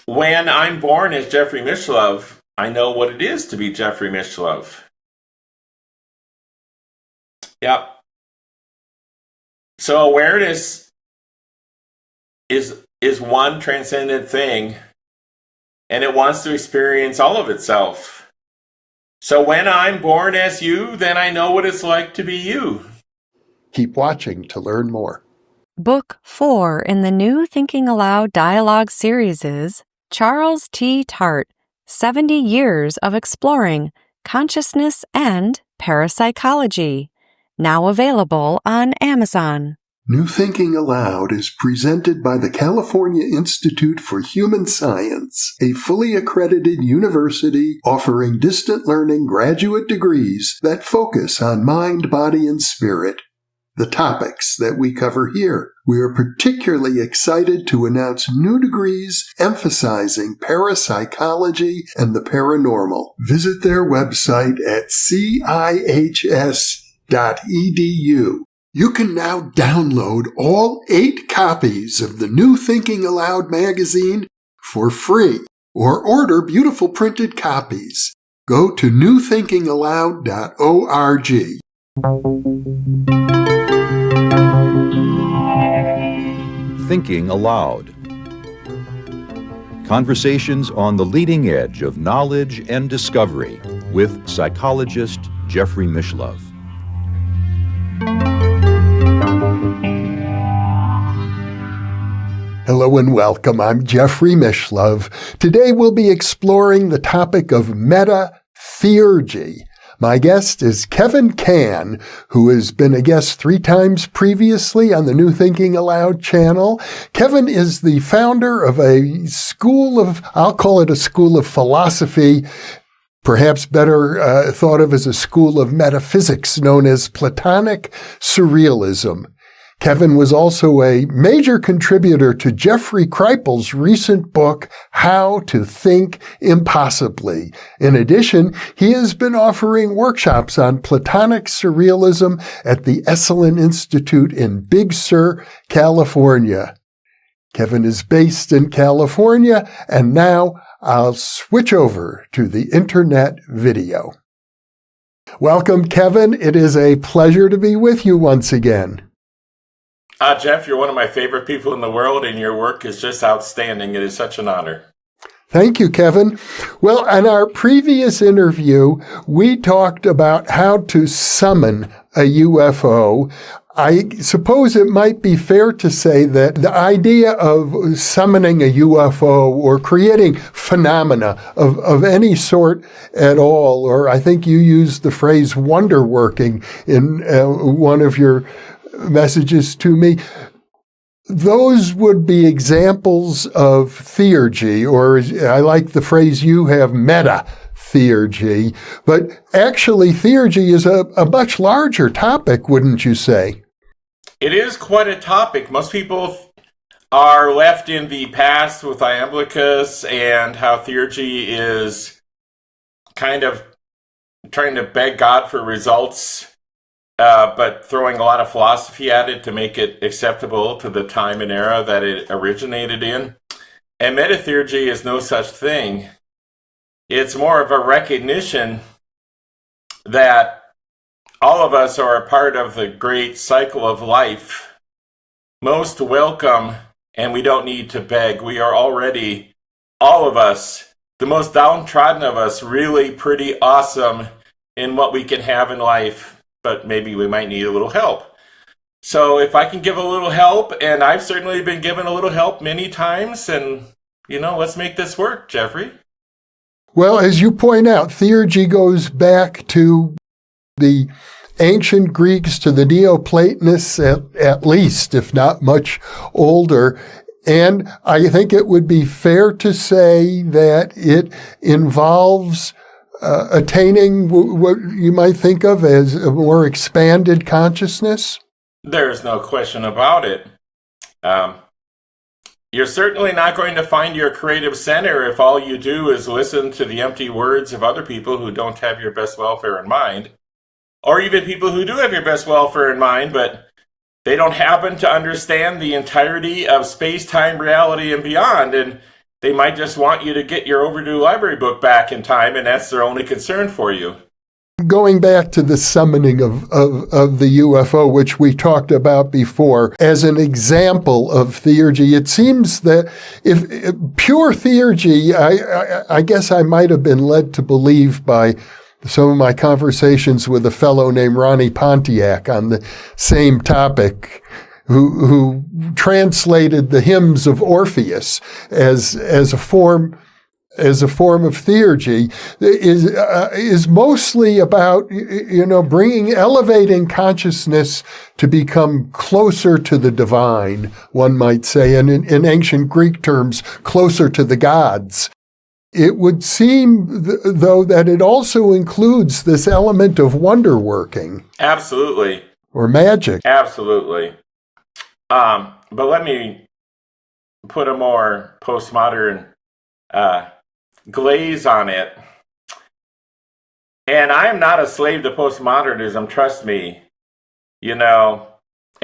When I'm born as Jeffrey Mishlove, I know what it is to be Jeffrey Mishlove. Yep. So awareness is one transcendent thing, and it wants to experience all of itself. So when I'm born as you, then I know what it's like to be you. Keep watching to learn more. Book 4 in the new Thinking Aloud dialogue series is Charles T. Tart, 70 Years of Exploring Consciousness and Parapsychology, now available on Amazon. New Thinking Aloud is presented by the California Institute for Human Science, a fully accredited university offering distant learning graduate degrees that focus on mind, body, and spirit. The topics that we cover here. We are particularly excited to announce new degrees emphasizing parapsychology and the paranormal. Visit their website at cihs.edu. You can now download all 8 copies of the New Thinking Aloud magazine for free, or order beautiful printed copies. Go to newthinkingaloud.org. Thinking Aloud. Conversations on the leading edge of knowledge and discovery with psychologist Jeffrey Mishlove. Hello and welcome. I'm Jeffrey Mishlove. Today we'll be exploring the topic of MetaTheurgy. My guest is Kevin Cann, who has been a guest 3 times previously on the New Thinking Aloud channel. Kevin is the founder of a school of, I'll call it a school of philosophy, perhaps better thought of as a school of metaphysics known as Platonic Surrealism. Kevin was also a major contributor to Jeffrey Kripal's recent book, How to Think Impossibly. In addition, he has been offering workshops on Platonic Surrealism at the Esalen Institute in Big Sur, California. Kevin is based in California, and now I'll switch over to the internet video. Welcome, Kevin. It is a pleasure to be with you once again. Jeff, you're one of my favorite people in the world, and your work is just outstanding. It is such an honor. Thank you, Kevin. Well, in our previous interview, we talked about how to summon a UFO. I suppose it might be fair to say that the idea of summoning a UFO or creating phenomena of any sort at all, or I think you used the phrase wonderworking in one of your messages to me, those would be examples of theurgy, or I like the phrase you have, MetaTheurgy. But actually, theurgy is a much larger topic, wouldn't you say? It is quite a topic. Most people are left in the past with iamblichus and how theurgy is kind of trying to beg God for results, but throwing a lot of philosophy at it to make it acceptable to the time and era that it originated in. And MetaTheurgy is no such thing. It's more of a recognition that all of us are a part of the great cycle of life, most welcome, and we don't need to beg. We are already, all of us, the most downtrodden of us, really pretty awesome in what we can have in life. But maybe we might need a little help. So if I can give a little help, and I've certainly been given a little help many times, and, let's make this work, Jeffrey. Well, as you point out, theurgy goes back to the ancient Greeks, to the Neoplatonists at least, if not much older. And I think it would be fair to say that it involves attaining what you might think of as a more expanded consciousness? There's no question about it. You're certainly not going to find your creative center if all you do is listen to the empty words of other people who don't have your best welfare in mind, or even people who do have your best welfare in mind, but they don't happen to understand the entirety of space-time, reality, and beyond, and They might just want you to get your overdue library book back in time, and that's their only concern for you. Going back to the summoning of the UFO, which we talked about before, as an example of theurgy, it seems that if pure theurgy, I guess I might have been led to believe by some of my conversations with a fellow named Ronnie Pontiac on the same topic, who translated the hymns of Orpheus as a form of theurgy, is mostly about, elevating consciousness to become closer to the divine, one might say, and in ancient Greek terms, closer to the gods. It would seem, though, that it also includes this element of wonderworking. Absolutely. Or magic. Absolutely. But let me put a more postmodern glaze on it. And I am not a slave to postmodernism, trust me. And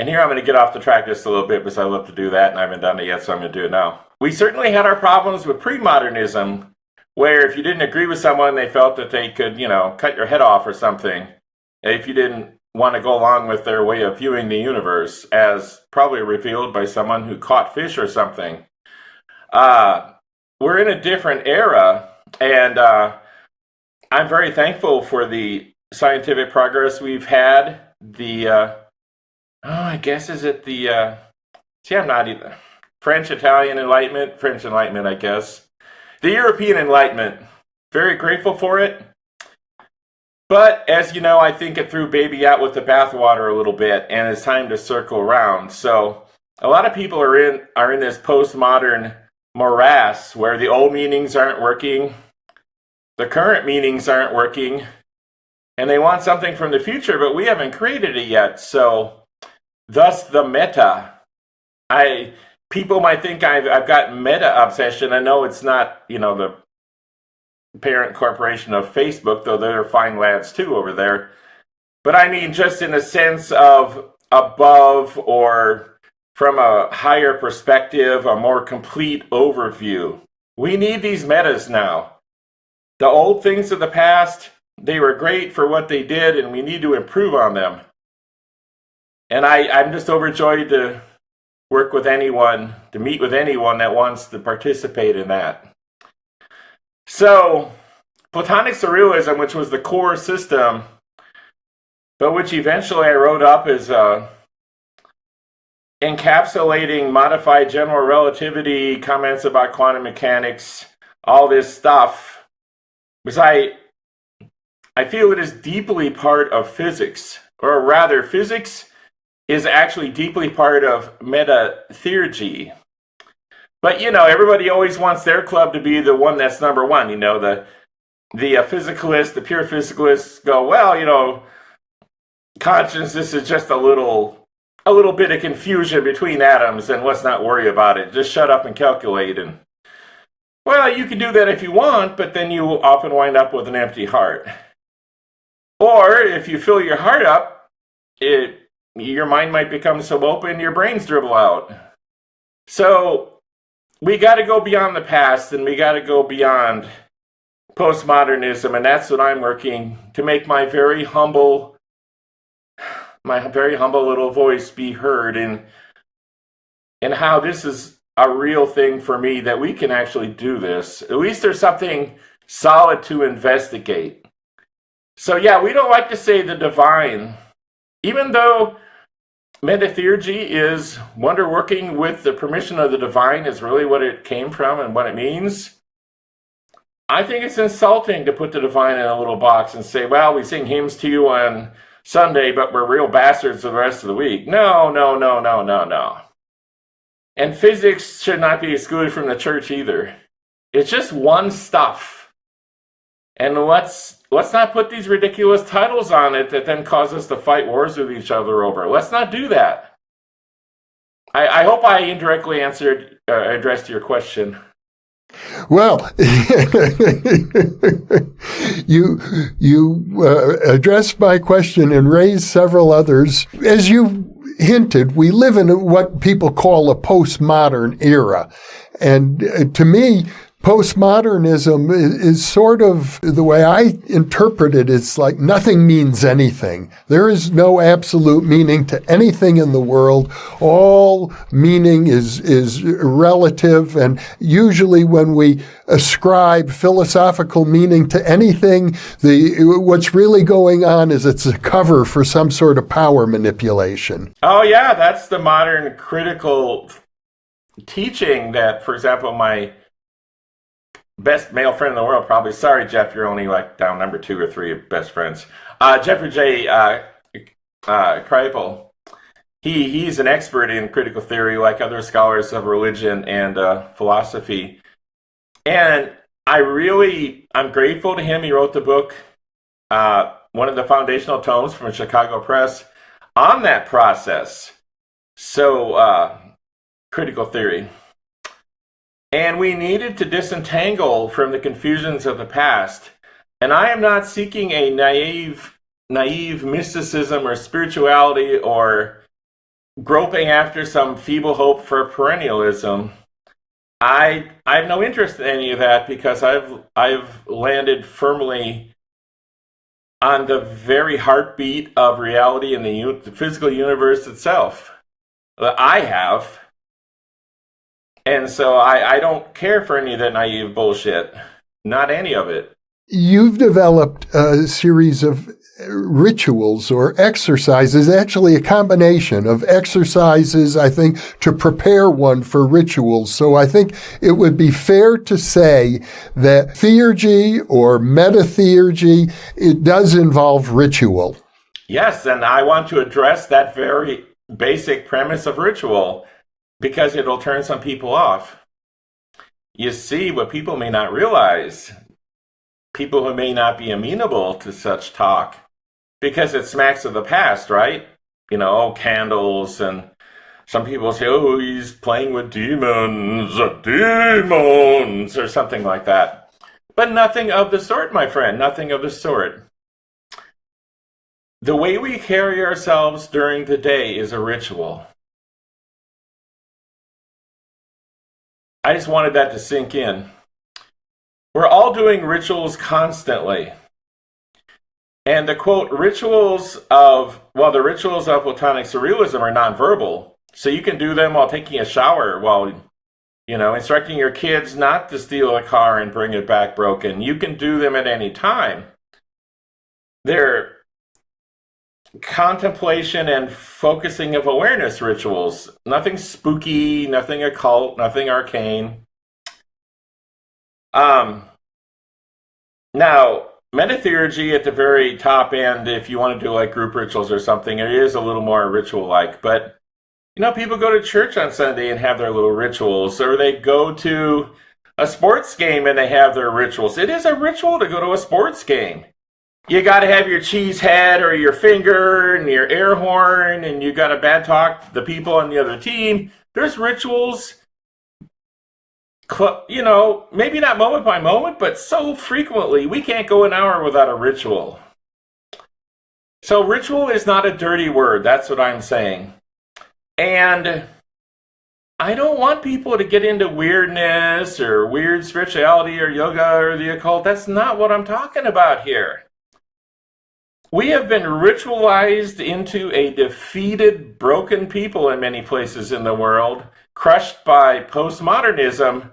here I'm going to get off the track just a little bit because I love to do that, and I haven't done it yet, so I'm going to do it now. We certainly had our problems with pre-modernism, where if you didn't agree with someone, they felt that they could, cut your head off or something. If you didn't want to go along with their way of viewing the universe, as probably revealed by someone who caught fish or something. We're in a different era, and I'm very thankful for the scientific progress we've had. I'm not either. French Enlightenment, I guess. The European Enlightenment, very grateful for it. But as you know, I think it threw baby out with the bathwater a little bit, and it's time to circle around. So a lot of people are in this postmodern morass where the old meanings aren't working, the current meanings aren't working, and they want something from the future, but we haven't created it yet. So thus the meta. People might think I've got meta obsession. I know it's not, the parent corporation of Facebook, though they're fine lads too over there. But I mean, just in a sense of above or from a higher perspective, a more complete overview. We need these metas now. The old things of the past, they were great for what they did, and we need to improve on them. And I'm just overjoyed to work with anyone, to meet with anyone that wants to participate in that. So, Platonic Surrealism, which was the core system, but which eventually I wrote up as encapsulating modified general relativity, comments about quantum mechanics, all this stuff, because I feel it is deeply part of physics, or rather, physics is actually deeply part of MetaTheurgy. But, everybody always wants their club to be the one that's number one. The physicalists, the pure physicalists go, well, consciousness is just a little bit of confusion between atoms, and let's not worry about it. Just shut up and calculate. And, well, you can do that if you want, but then you often wind up with an empty heart. Or if you fill your heart up, your mind might become so open, your brains dribble out. So we got to go beyond the past, and we got to go beyond postmodernism, and that's what I'm working to make my very humble little voice be heard in how this is a real thing for me, that we can actually do this. At least there's something solid to investigate. So yeah, we don't like to say the divine, even though MetaTheurgy is wonderworking with the permission of the divine is really what it came from and what it means. I think it's insulting to put the divine in a little box and say, well, we sing hymns to you on Sunday, but we're real bastards the rest of the week. No. And physics should not be excluded from the church either. It's just one stuff. And let's not put these ridiculous titles on it that then cause us to fight wars with each other over. Let's not do that. I hope I indirectly addressed your question. Well, you addressed my question and raised several others. As you hinted, we live in what people call a postmodern era. And to me, postmodernism is sort of, the way I interpret it, it's like nothing means anything. There is no absolute meaning to anything in the world. All meaning is relative, and usually when we ascribe philosophical meaning to anything, what's really going on is it's a cover for some sort of power manipulation. Oh yeah, that's the modern critical teaching that, for example, my best male friend in the world, probably, sorry, Jeff, you're only like down number 2 or 3 of best friends. Jeffrey Kripal, he's an expert in critical theory, like other scholars of religion and philosophy. And I'm grateful to him. He wrote the book, one of the foundational tomes from Chicago Press, on that process. So, critical theory. And we needed to disentangle from the confusions of the past. And I am not seeking a naive mysticism or spirituality or groping after some feeble hope for perennialism. I have no interest in any of that, because I've landed firmly on the very heartbeat of reality in the physical universe itself. I have. And so I don't care for any of that naive bullshit. Not any of it. You've developed a series of rituals or exercises, actually a combination of exercises, I think, to prepare one for rituals. So I think it would be fair to say that theurgy or MetaTheurgy, it does involve ritual. Yes, and I want to address that very basic premise of ritual, because it'll turn some people off. You see, what people may not realize, people who may not be amenable to such talk, because it smacks of the past, right? Candles, and some people say, oh, he's playing with demons, or something like that. But nothing of the sort, my friend, nothing of the sort. The way we carry ourselves during the day is a ritual. I just wanted that to sink in. We're all doing rituals constantly. And the quote, rituals of Platonic Surrealism are nonverbal. So you can do them while taking a shower, while, instructing your kids not to steal a car and bring it back broken. You can do them at any time. They're contemplation and focusing of awareness rituals. Nothing spooky, nothing occult, nothing arcane. Now, MetaTheurgy at the very top end, if you want to do like group rituals or something, it is a little more ritual-like. But, people go to church on Sunday and have their little rituals, or they go to a sports game and they have their rituals. It is a ritual to go to a sports game. You got to have your cheese head or your finger and your air horn, and you got to bad talk the people on the other team. There's rituals, maybe not moment by moment, but so frequently we can't go an hour without a ritual. So ritual is not a dirty word. That's what I'm saying. And I don't want people to get into weirdness or weird spirituality or yoga or the occult. That's not what I'm talking about here. We have been ritualized into a defeated, broken people in many places in the world, crushed by postmodernism,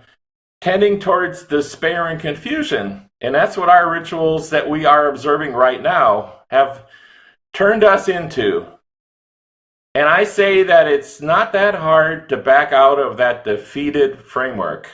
tending towards despair and confusion. And that's what our rituals that we are observing right now have turned us into. And I say that it's not that hard to back out of that defeated framework.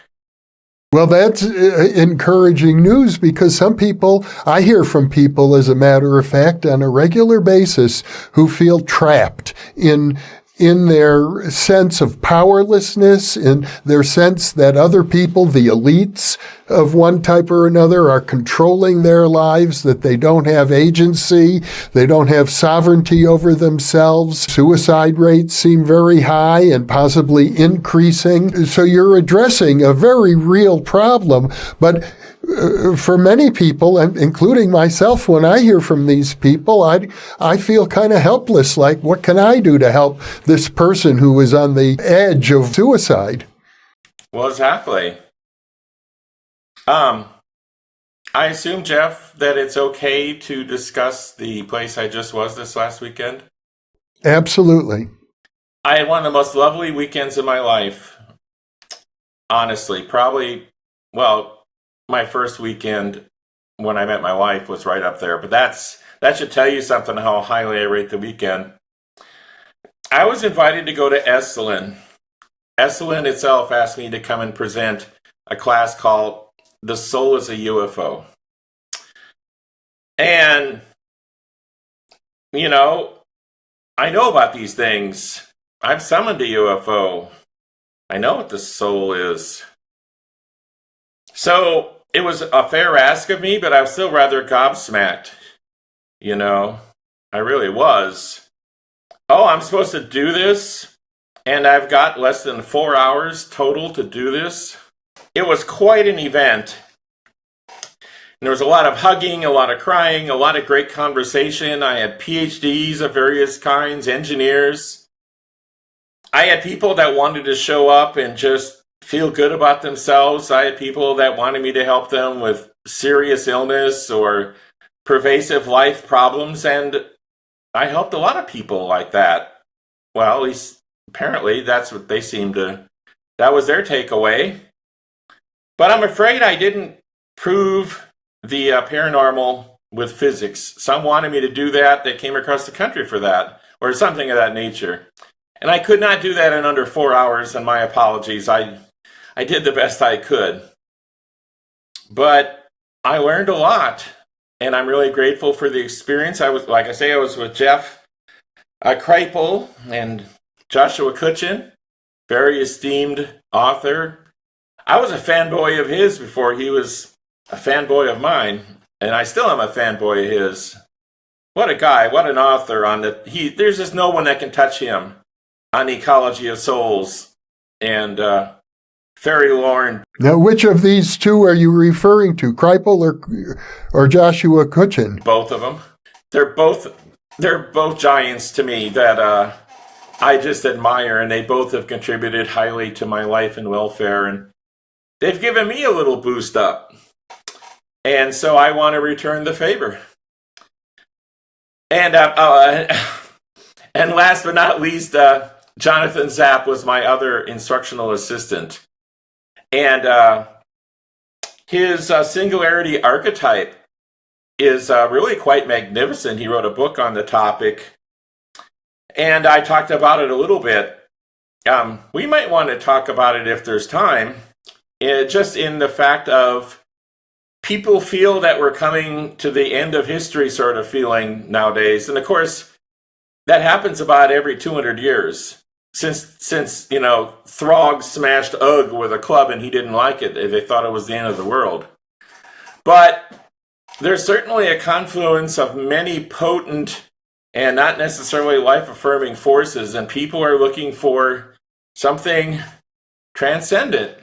Well, that's encouraging news, because I hear from people, as a matter of fact, on a regular basis, who feel trapped in their sense of powerlessness, in their sense that other people, the elites of one type or another, are controlling their lives, that they don't have agency, they don't have sovereignty over themselves. Suicide rates seem very high and possibly increasing. So you're addressing a very real problem, but for many people, including myself, when I hear from these people, I feel kind of helpless, like, what can I do to help this person who is on the edge of suicide? Well, exactly. I assume, Jeff, that it's okay to discuss the place I just was this last weekend. Absolutely. I had one of the most lovely weekends of my life. Honestly, probably, well, my first weekend when I met my wife was right up there. But that should tell you something how highly I rate the weekend. I was invited to go to Esalen. Esalen itself asked me to come and present a class called The Soul is a UFO. And, you know, I know about these things. I've summoned a UFO. I know what the soul is. So it was a fair ask of me, but I was still rather gobsmacked. You know, I really was. Oh, I'm supposed to do this? And I've got less than 4 hours total to do this? It was quite an event. And there was a lot of hugging, a lot of crying, a lot of great conversation. I had PhDs of various kinds, engineers. I had people that wanted to show up and just feel good about themselves. I had people that wanted me to help them with serious illness or pervasive life problems, and I helped a lot of people like that. Well, at least apparently that's what they seemed to, that was their takeaway. But I'm afraid I didn't prove the paranormal with physics. Some wanted me to do that. They came across the country for that, or something of that nature. And I could not do that in under 4 hours, and my apologies. I did the best I could. But I learned a lot, and I'm really grateful for the experience. I was, like I say, I was with Jeff Kripal and Joshua Cutchin, very esteemed author. I was a fanboy of his before he was a fanboy of mine, and I still am a fanboy of his. What a guy, what an author. There's just no one that can touch him on Ecology of Souls and Fairy Lore. Now, which of these two are you referring to, Kripal or Joshua Cutchin? Both of them. They're both giants to me that I just admire, and they both have contributed highly to my life and welfare, and they've given me a little boost up. And so I want to return the favor. And and last but not least, Jonathan Zapp was my other instructional assistant. And his singularity archetype is really quite magnificent. He wrote a book on the topic, and I talked about it a little bit. We might want to talk about it if there's time, just in the fact of people feel that we're coming to the end of history sort of feeling nowadays. And of course, that happens about every 200 years. Since Throg smashed Ugg with a club and he didn't like it, they thought it was the end of the world. But there's certainly a confluence of many potent and not necessarily life-affirming forces, and people are looking for something transcendent.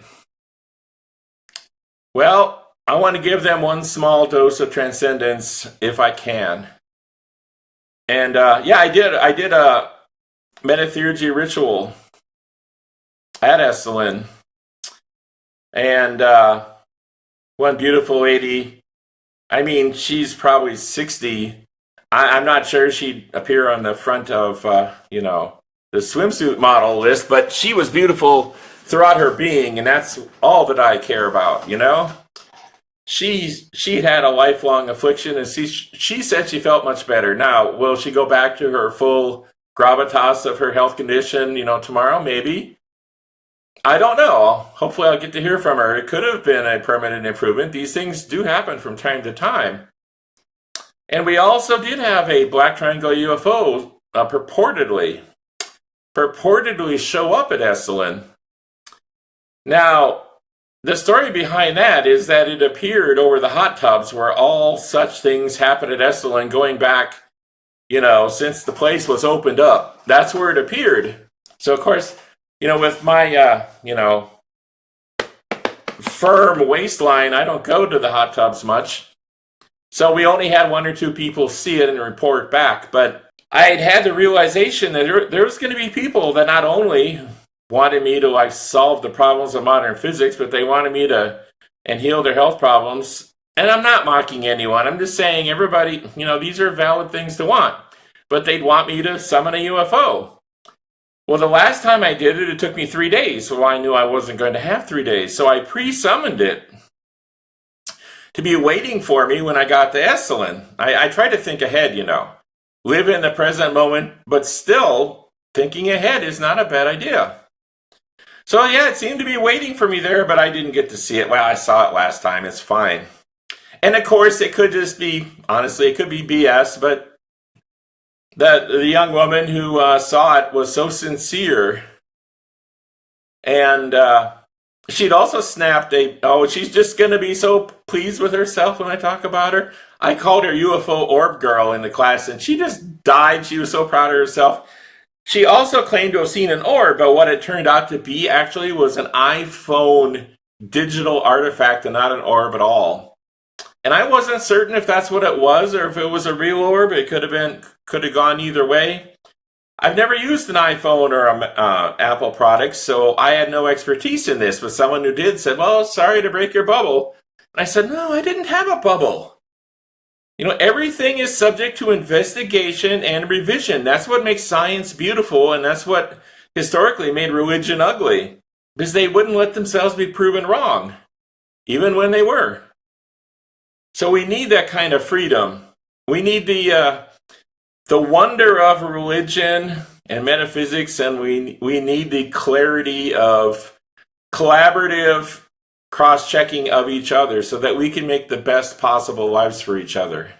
Well, I want to give them one small dose of transcendence if I can. And I did a MetaTheurgy ritual at Esalen. And one beautiful lady, I mean, she's probably 60. I'm not sure she'd appear on the front of, the swimsuit model list, but she was beautiful throughout her being, and that's all that I care about, She'd had a lifelong affliction, and she said she felt much better. Now, will she go back to her full gravitas of her health condition, tomorrow? Maybe. I don't know. Hopefully I'll get to hear from her. It could have been a permanent improvement. These things do happen from time to time. And we also did have a black triangle UFO purportedly show up at Esalen. Now, the story behind that is that it appeared over the hot tubs where all such things happened at Esalen going back, since the place was opened up. That's where it appeared. So, of course, with my, firm waistline, I don't go to the hot tubs much. So we only had one or two people see it and report back. But I had the realization that there was going to be people that not only wanted me to like solve the problems of modern physics, but they wanted me to and heal their health problems. And I'm not mocking anyone. I'm just saying everybody, these are valid things to want. But they'd want me to summon a UFO. Well, the last time I did it, it took me 3 days. So I knew I wasn't going to have 3 days. So I pre-summoned it to be waiting for me when I got to Esalen. I tried to think ahead, live in the present moment, but still thinking ahead is not a bad idea. So yeah, it seemed to be waiting for me there, but I didn't get to see it. Well, I saw it last time. It's fine. And of course, it could just be, honestly, it could be BS, but the young woman who saw it was so sincere. And she'd also snapped she's just going to be so pleased with herself when I talk about her. I called her UFO orb girl in the class, and she just died. She was so proud of herself. She also claimed to have seen an orb, but what it turned out to be actually was an iPhone digital artifact and not an orb at all. And I wasn't certain if that's what it was or if it was a real orb. It could have gone either way. I've never used an iPhone or Apple product, so I had no expertise in this. But someone who did said, well, sorry to break your bubble. And I said, no, I didn't have a bubble. Everything is subject to investigation and revision. That's what makes science beautiful, and that's what historically made religion ugly, because they wouldn't let themselves be proven wrong, even when they were. So we need that kind of freedom. We need the wonder of religion and metaphysics, and we need the clarity of collaborative cross-checking of each other so that we can make the best possible lives for each other.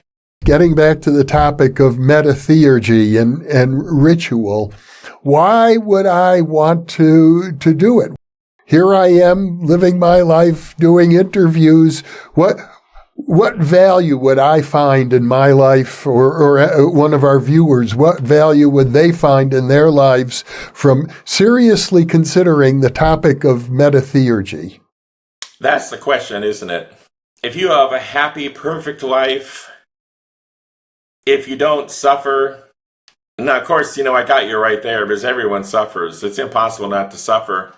Getting back to the topic of MetaTheurgy and ritual, why would I want to do it? Here I am living my life, doing interviews. What value would I find in my life, or one of our viewers, what value would they find in their lives from seriously considering the topic of MetaTheurgy? That's the question, isn't it? If you have a happy, perfect life, if you don't suffer, now of course, I got you right there, because everyone suffers. It's impossible not to suffer.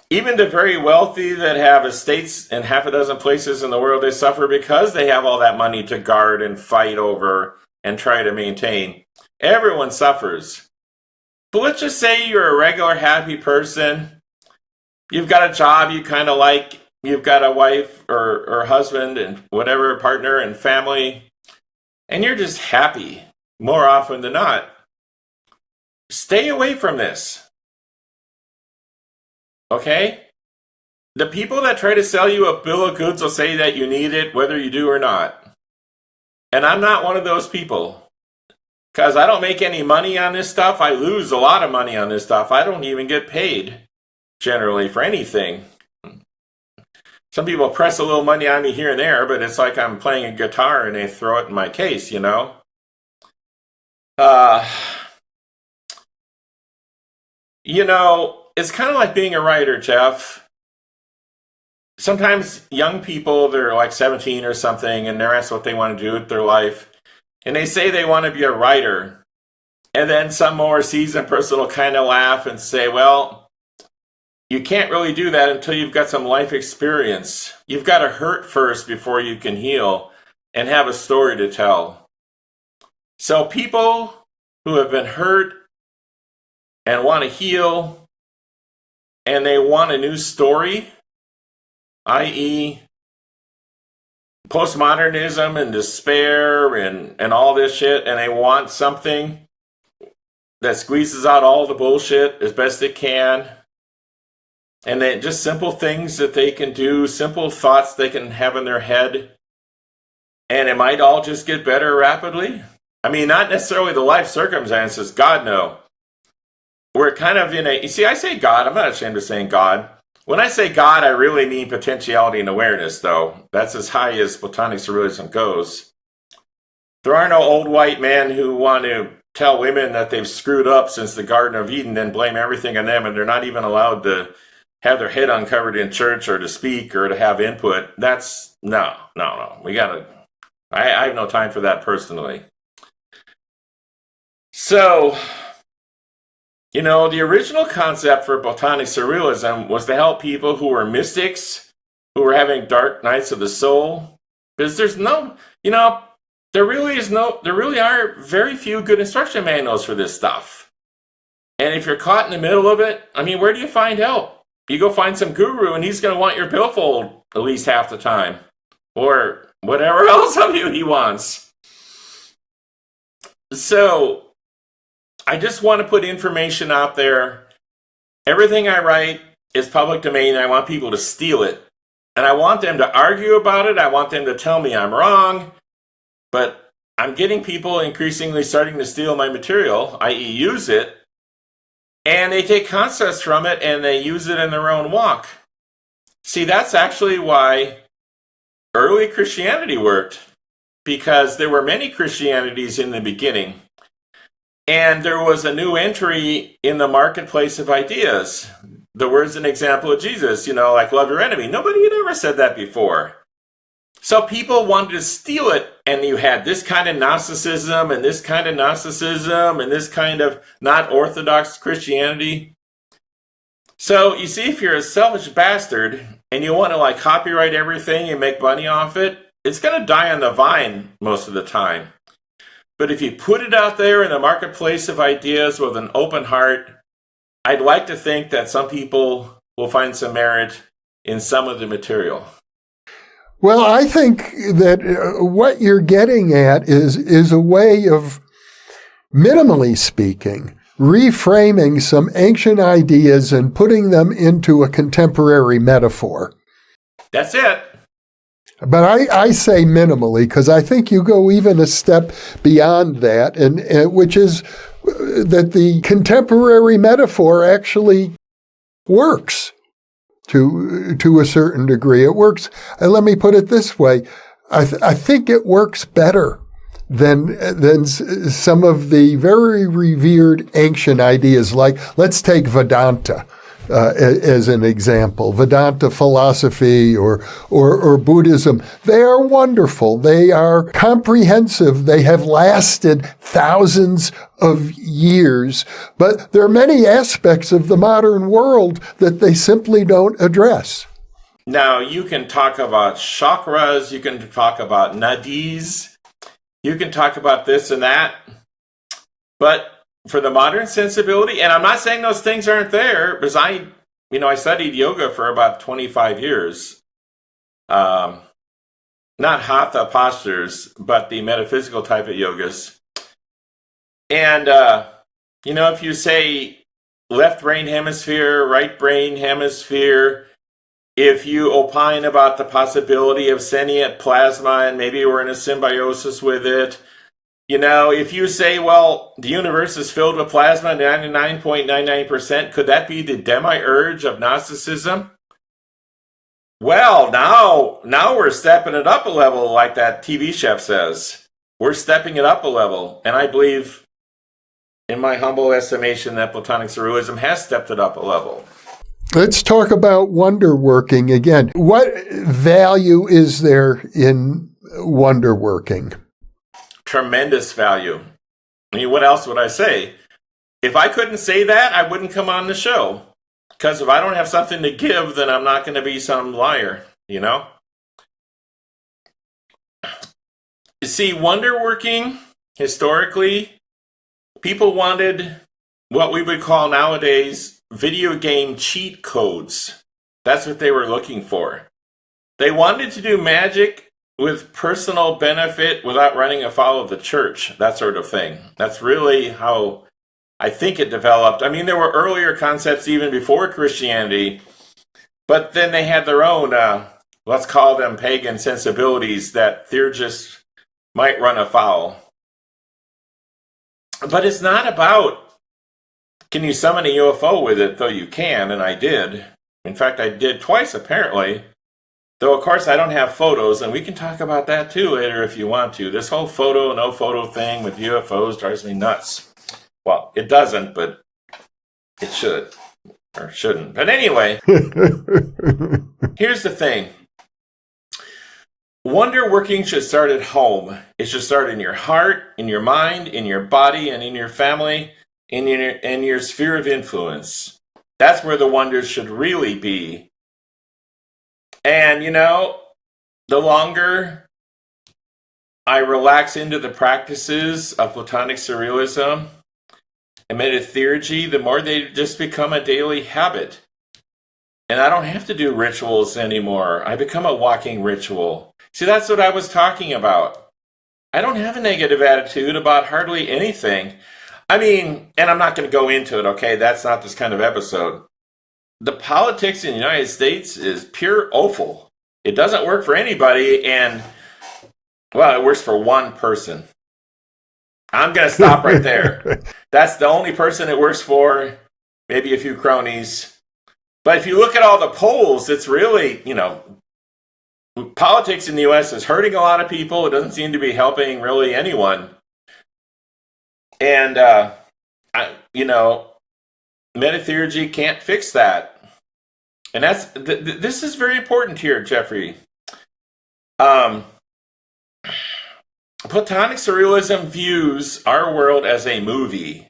Even the very wealthy that have estates in half a dozen places in the world, they suffer because they have all that money to guard and fight over and try to maintain. Everyone suffers. But let's just say you're a regular happy person. You've got a job you kind of like. You've got a wife or husband and whatever, partner and family. And you're just happy more often than not. Stay away from this. Okay? The people that try to sell you a bill of goods will say that you need it, whether you do or not. And I'm not one of those people. Because I don't make any money on this stuff. I lose a lot of money on this stuff. I don't even get paid, generally, for anything. Some people press a little money on me here and there, but it's like I'm playing a guitar and they throw it in my case, It's kind of like being a writer, Jeff. Sometimes young people, they're like 17 or something, and they're asked what they want to do with their life. And they say they want to be a writer. And then some more seasoned person will kind of laugh and say, well, you can't really do that until you've got some life experience. You've got to hurt first before you can heal and have a story to tell. So people who have been hurt and want to heal and they want a new story, i.e. postmodernism and despair and all this shit, and they want something that squeezes out all the bullshit as best it can, and then just simple things that they can do, simple thoughts they can have in their head, and it might all just get better rapidly. I mean, not necessarily the life circumstances, God no. We're kind of in you see, I say God, I'm not ashamed of saying God. When I say God, I really mean potentiality and awareness, though. That's as high as Platonic Surrealism goes. There are no old white men who want to tell women that they've screwed up since the Garden of Eden, then blame everything on them, and they're not even allowed to have their head uncovered in church or to speak or to have input. That's, no. I have no time for that personally. So, The original concept for Platonic Surrealism was to help people who were mystics, who were having dark nights of the soul. Because there really are very few good instruction manuals for this stuff. And if you're caught in the middle of it, where do you find help? You go find some guru and he's going to want your billfold at least half the time. Or whatever else of you he wants. So, I just want to put information out there. Everything I write is public domain. I want people to steal it. And I want them to argue about it. I want them to tell me I'm wrong. But I'm getting people increasingly starting to steal my material, i.e. use it. And they take concepts from it and they use it in their own walk. See, that's actually why early Christianity worked. Because there were many Christianities in the beginning. And there was a new entry in the marketplace of ideas. The words and example of Jesus, like love your enemy. Nobody had ever said that before. So people wanted to steal it, and you had this kind of Gnosticism, and this kind of Gnosticism, and this kind of not orthodox Christianity. So you see, if you're a selfish bastard, and you want to copyright everything and make money off it, it's going to die on the vine most of the time. But if you put it out there in the marketplace of ideas with an open heart, I'd like to think that some people will find some merit in some of the material. Well, I think that what you're getting at is a way of, minimally speaking, reframing some ancient ideas and putting them into a contemporary metaphor. That's it. But I say minimally because I think you go even a step beyond that, and which is that the contemporary metaphor actually works to a certain degree. It works. And let me put it this way: I think it works better than some of the very revered ancient ideas. Like, let's take Vedanta as an example. Vedanta philosophy or Buddhism. They are wonderful. They are comprehensive. They have lasted thousands of years. But there are many aspects of the modern world that they simply don't address. Now, you can talk about chakras. You can talk about nadis. You can talk about this and that. But for the modern sensibility, and I'm not saying those things aren't there, because I studied yoga for about 25 years. Not hatha postures, but the metaphysical type of yogas. And, if you say left brain hemisphere, right brain hemisphere, if you opine about the possibility of sentient plasma and maybe we're in a symbiosis with it, if you say, well, the universe is filled with plasma 99.99%, could that be the demiurge of Gnosticism? Well, now we're stepping it up a level, like that TV chef says. We're stepping it up a level. And I believe, in my humble estimation, that Platonic Surrealism has stepped it up a level. Let's talk about Wonderworking again. What value is there in Wonderworking? Tremendous value. What else would I say? If I couldn't say that, I wouldn't come on the show. Because if I don't have something to give, then I'm not going to be some liar, You see, Wonderworking, historically, people wanted what we would call nowadays video game cheat codes. That's what they were looking for. They wanted to do magic with personal benefit without running afoul of the church, that sort of thing. That's really how I think it developed. There were earlier concepts even before Christianity, but then they had their own, let's call them pagan sensibilities that theurgists might run afoul. But it's not about, can you summon a UFO with it, though you can, and I did. In fact, I did twice, apparently. Though, of course, I don't have photos, and we can talk about that, too, later if you want to. This whole photo, no photo thing with UFOs drives me nuts. Well, it doesn't, but it should. Or shouldn't. But anyway, here's the thing. Wonderworking should start at home. It should start in your heart, in your mind, in your body, and in your family. in your sphere of influence. That's where the wonders should really be. And, the longer I relax into the practices of Platonic Surrealism and MetaTheurgy, the more they just become a daily habit. And I don't have to do rituals anymore. I become a walking ritual. See, that's what I was talking about. I don't have a negative attitude about hardly anything. I mean, and I'm not going to go into it, okay? That's not this kind of episode. The politics in the United States is pure offal. It doesn't work for anybody, and, well, it works for one person. I'm going to stop right there. That's the only person it works for, maybe a few cronies. But if you look at all the polls, it's really, politics in the U.S. is hurting a lot of people. It doesn't seem to be helping really anyone. And, MetaTheurgy can't fix that. And this is very important here, Jeffrey. Platonic Surrealism views our world as a movie.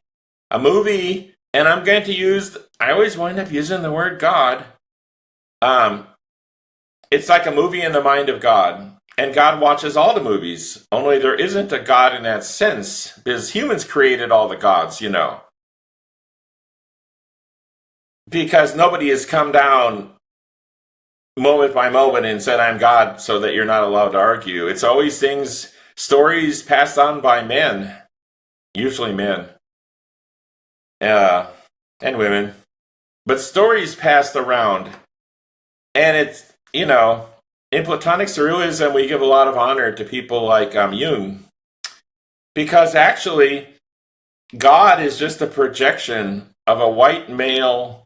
A movie, and I'm going to use, I always wind up using the word God. It's like a movie in the mind of God. And God watches all the movies. Only there isn't a God in that sense, because humans created all the gods, Because nobody has come down moment by moment and said, I'm God, so that you're not allowed to argue. It's always stories passed on by men, usually men, and women, but stories passed around. And it's, in Platonic Surrealism, we give a lot of honor to people like Jung, because actually, God is just a projection of a white male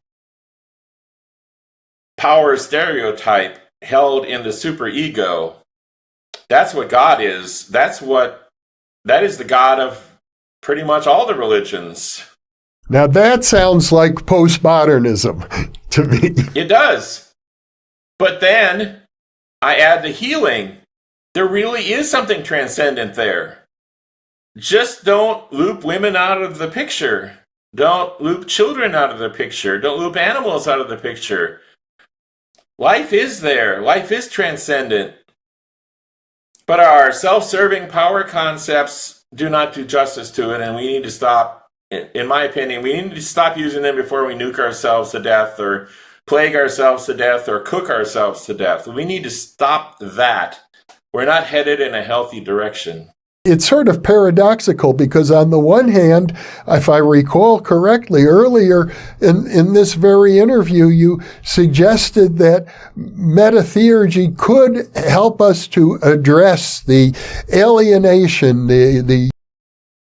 power stereotype held in the superego. That's what God is. That is the God of pretty much all the religions. Now that sounds like postmodernism to me. It does. But then I add the healing. There really is something transcendent there. Just don't loop women out of the picture. Don't loop children out of the picture. Don't loop animals out of the picture. Life is there. Life is transcendent. But our self-serving power concepts do not do justice to it, and we need to stop, in my opinion, we need to stop using them before we nuke ourselves to death or plague ourselves to death or cook ourselves to death. We need to stop that. We're not headed in a healthy direction. It's sort of paradoxical because on the one hand, if I recall correctly, earlier in this very interview, you suggested that MetaTheurgy could help us to address the alienation, the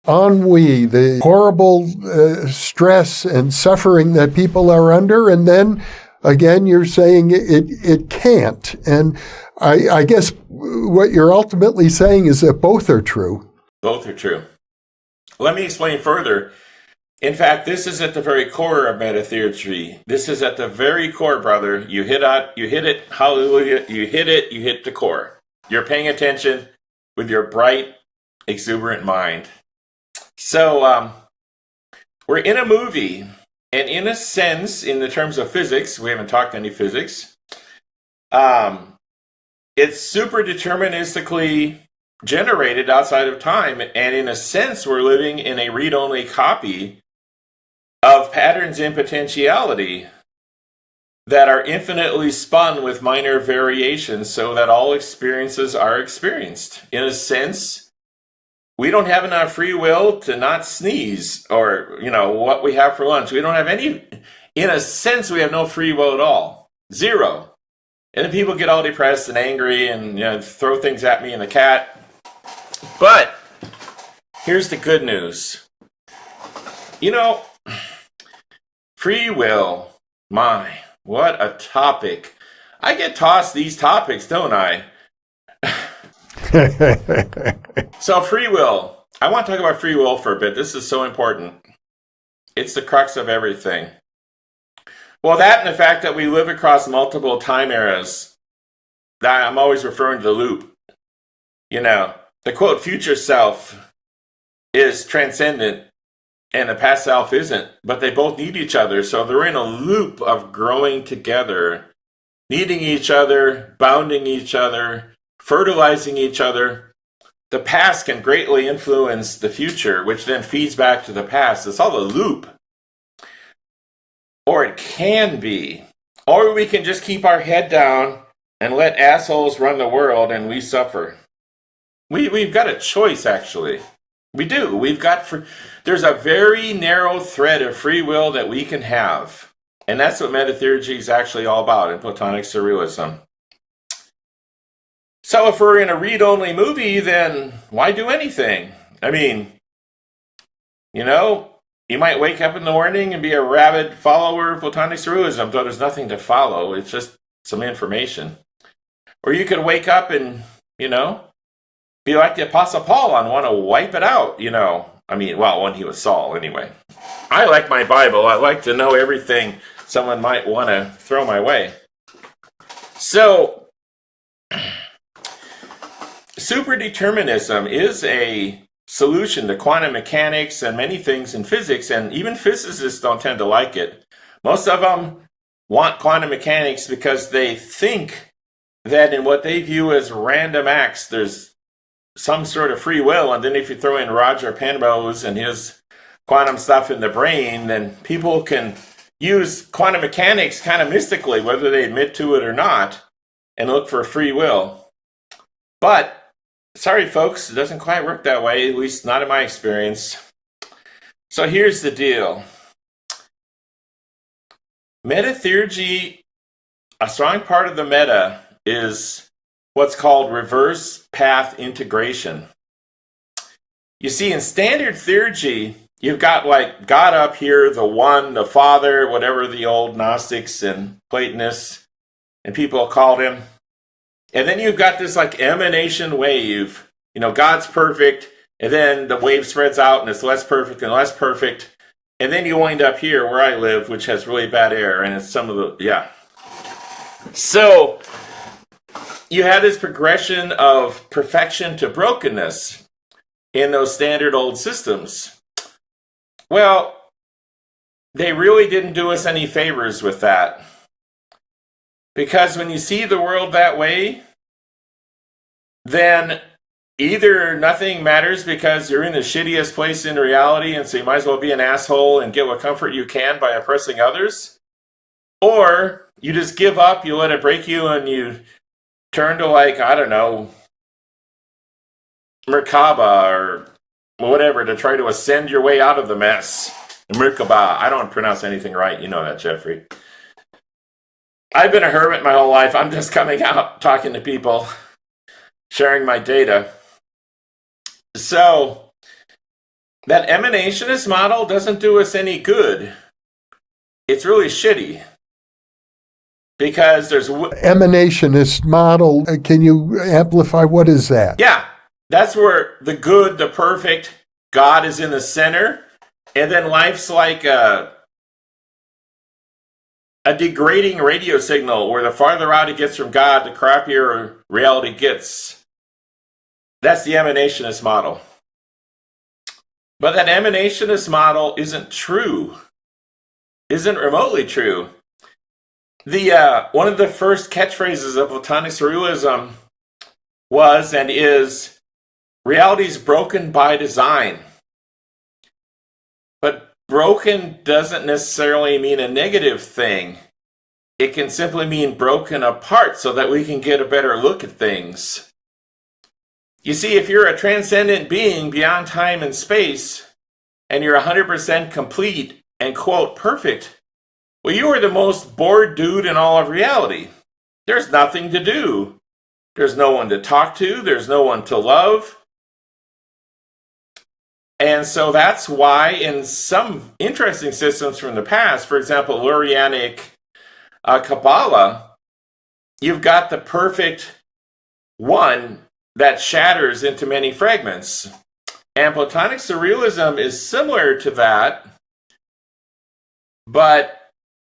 ennui, the horrible stress and suffering that people are under, and then again, you're saying it can't. And I guess what you're ultimately saying is that both are true. Both are true. Let me explain further. In fact, this is at the very core of MetaTheurgy. This is at the very core, brother. You hit it, hallelujah, you hit the core. You're paying attention with your bright, exuberant mind. So, we're in a movie, and in a sense, in the terms of physics, we haven't talked any physics, it's super deterministically generated outside of time, and in a sense, we're living in a read-only copy of patterns in potentiality that are infinitely spun with minor variations so that all experiences are experienced. In a sense, we don't have enough free will to not sneeze or, what we have for lunch. We don't have any, in a sense, we have no free will at all. Zero. And then people get all depressed and angry and throw things at me and the cat. But here's the good news. Free will. My, what a topic. I get tossed these topics, don't I? So free will. I want to talk about free will for a bit. This is so important. It's the crux of everything. Well, that and the fact that we live across multiple time eras. I'm always referring to the loop. The quote, future self is transcendent. and the past self isn't, but they both need each other. So they're in a loop of growing together, needing each other, bounding each other, fertilizing each other. The past can greatly influence the future, which then feeds back to the past. It's all a loop. Or it can be. Or we can just keep our head down and let assholes run the world and we suffer. We've got a choice, actually. We do. There's a very narrow thread of free will that we can have. And that's what MetaTheurgy is actually all about in Platonic Surrealism. So if we're in a read-only movie, then why do anything? I mean, you might wake up in the morning and be a rabid follower of Platonic Surrealism, though there's nothing to follow. It's just some information. Or you could wake up and, be like the Apostle Paul and want to wipe it out, when he was Saul, anyway. I like my Bible. I like to know everything someone might want to throw my way. So, superdeterminism is a solution to quantum mechanics and many things in physics, and even physicists don't tend to like it. Most of them want quantum mechanics because they think that in what they view as random acts, there's some sort of free will, and then if you throw in Roger Penrose and his quantum stuff in the brain, then people can use quantum mechanics kind of mystically, whether they admit to it or not, and look for free will. But, sorry folks, it doesn't quite work that way, at least not in my experience. So here's the deal. MetaTheurgy, a strong part of the meta is what's called reverse path integration. You see, in standard theurgy, you've got like God up here, the one, the Father, whatever the old Gnostics and Platonists and people called him. And then you've got this like emanation wave. God's perfect, and then the wave spreads out and it's less perfect and less perfect. And then you wind up here where I live, which has really bad air, and it's So, you have this progression of perfection to brokenness in those standard old systems. Well, they really didn't do us any favors with that. Because when you see the world that way, then either nothing matters because you're in the shittiest place in reality, and so you might as well be an asshole and get what comfort you can by oppressing others, or you just give up, you let it break you, and you turn to Merkaba or whatever to try to ascend your way out of the mess. Merkaba. I don't pronounce anything right. You know that, Jeffrey. I've been a hermit my whole life. I'm just coming out, talking to people, sharing my data. So, that emanationist model doesn't do us any good. It's really shitty. Because there's... Emanationist model, can you amplify? What is that? Yeah, that's where the good, the perfect, God is in the center, and then life's like a degrading radio signal where the farther out it gets from God, the crappier reality gets. That's the emanationist model. But that emanationist model isn't true. Isn't remotely true. One of the first catchphrases of Platonic Surrealism was and is, reality's broken by design. But broken doesn't necessarily mean a negative thing. It can simply mean broken apart so that we can get a better look at things. You see, if you're a transcendent being beyond time and space, and you're 100% complete and, quote, perfect, well, you are the most bored dude in all of reality. There's nothing to do. There's no one to talk to. There's no one to love. And so that's why in some interesting systems from the past, for example, Lurianic Kabbalah, you've got the perfect one that shatters into many fragments. And Platonic Surrealism is similar to that, but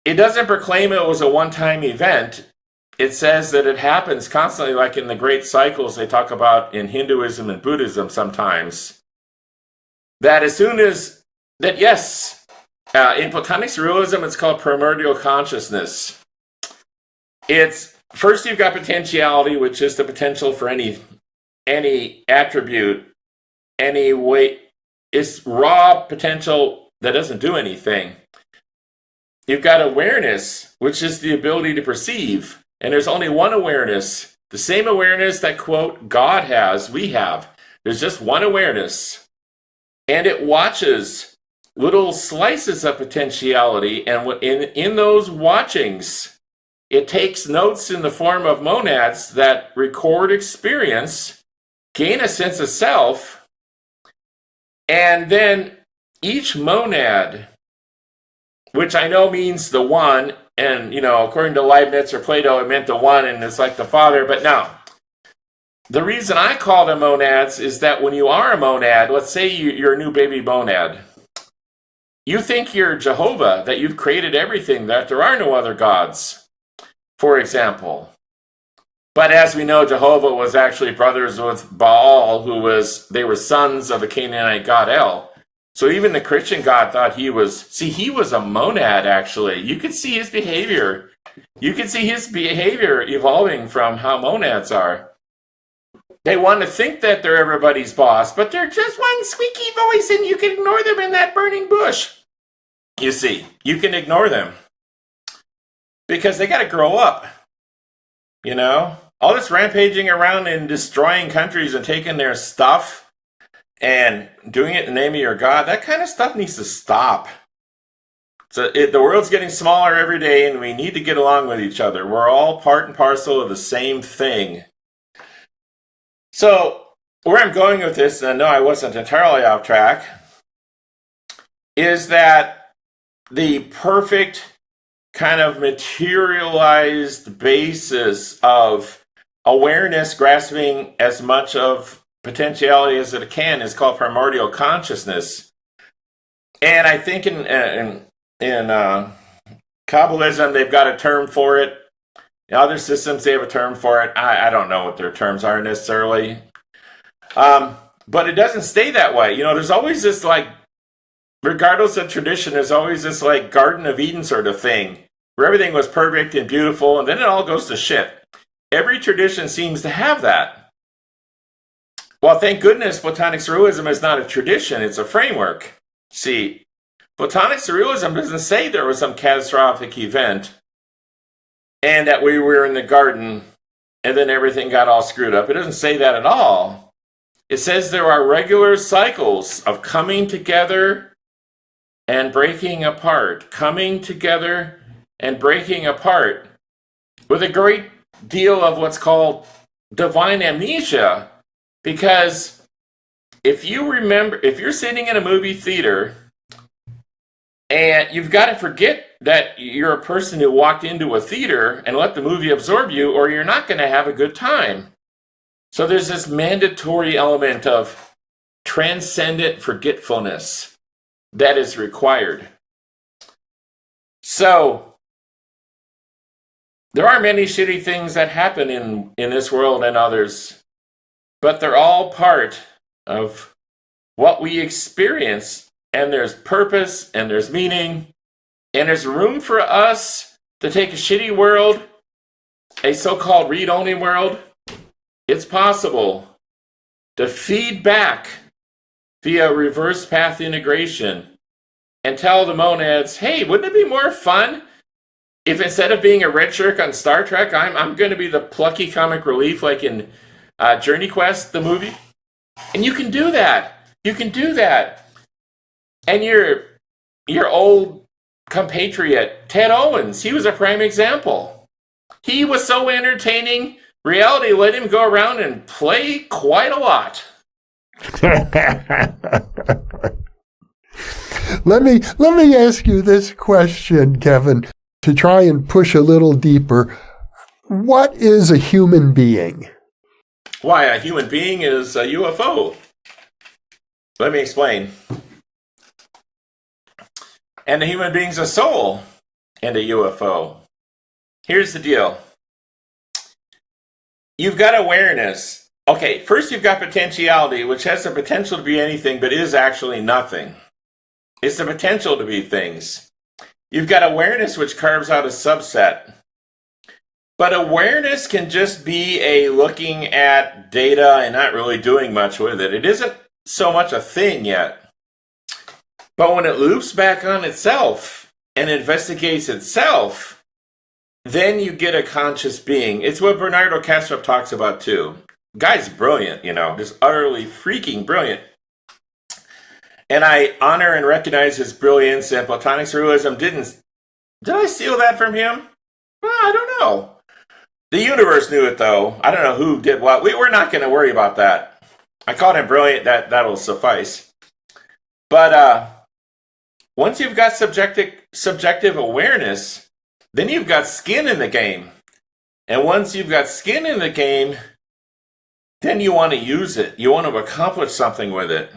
it doesn't proclaim it was a one-time event. It says that it happens constantly, like in the great cycles they talk about in Hinduism and Buddhism sometimes, that as soon as that yes, in Platonic Surrealism, it's called primordial consciousness. It's first you've got potentiality, which is the potential for any attribute, any way. It's raw potential that doesn't do anything. You've got awareness, which is the ability to perceive. And there's only one awareness. The same awareness that, quote, God has, we have. There's just one awareness. And it watches little slices of potentiality. And in those watchings, it takes notes in the form of monads that record experience, gain a sense of self, and then each monad, which I know means the one, and, according to Leibniz or Plato, it meant the one, and it's like the Father, but no. The reason I call them monads is that when you are a monad, let's say you're a new baby monad, you think you're Jehovah, that you've created everything, that there are no other gods, for example. But as we know, Jehovah was actually brothers with Baal, they were sons of the Canaanite god El. So even the Christian God thought he was a monad, actually. You could see his behavior. You could see his behavior evolving from how monads are. They want to think that they're everybody's boss, but they're just one squeaky voice, and you can ignore them in that burning bush. You see, you can ignore them. Because they got to grow up. All this rampaging around and destroying countries and taking their stuff and doing it in the name of your God, that kind of stuff needs to stop. So the world's getting smaller every day, and we need to get along with each other. We're all part and parcel of the same thing. So where I'm going with this, and I know I wasn't entirely off track, is that the perfect kind of materialized basis of awareness grasping as much of potentiality as it can is called primordial consciousness. And I think in Kabbalism, they've got a term for it. In other systems, they have a term for it. I don't know what their terms are necessarily. But it doesn't stay that way. There's always this, regardless of tradition, there's always this, Garden of Eden sort of thing, where everything was perfect and beautiful, and then it all goes to shit. Every tradition seems to have that. Well, thank goodness Platonic Surrealism is not a tradition, it's a framework. See, Platonic Surrealism doesn't say there was some catastrophic event and that we were in the garden and then everything got all screwed up. It doesn't say that at all. It says there are regular cycles of coming together and breaking apart, coming together and breaking apart, with a great deal of what's called divine amnesia. Because if you're sitting in a movie theater and you've got to forget that you're a person who walked into a theater and let the movie absorb you, or you're not going to have a good time. So there's this mandatory element of transcendent forgetfulness that is required. So there are many shitty things that happen in this world and others, but they're all part of what we experience, and there's purpose, and there's meaning, and there's room for us to take a shitty world, a so-called read-only world. It's possible to feed back via reverse path integration and tell the monads, hey, wouldn't it be more fun if instead of being a red shirt on Star Trek, I'm going to be the plucky comic relief like in Journey Quest, the movie? And you can do that. You can do that. And your old compatriot, Ted Owens, he was a prime example. He was so entertaining, reality let him go around and play quite a lot. Let me ask you this question, Kevin, to try and push a little deeper. What is a human being? Why, a human being is a UFO. Let me explain. And a human being's a soul and a UFO. Here's the deal. You've got awareness. Okay, first you've got potentiality, which has the potential to be anything, but is actually nothing. It's the potential to be things. You've got awareness, which carves out a subset. But awareness can just be a looking at data and not really doing much with it. It isn't so much a thing yet. But when it loops back on itself and investigates itself, then you get a conscious being. It's what Bernardo Kastrup talks about too. Guy's brilliant, just utterly freaking brilliant. And I honor and recognize his brilliance, and Platonic Surrealism did I steal that from him? Well, I don't know. The universe knew it, though. I don't know who did what. We're not going to worry about that. I called him brilliant. That'll suffice. But once you've got subjective awareness, then you've got skin in the game. And once you've got skin in the game, then you want to use it. You want to accomplish something with it.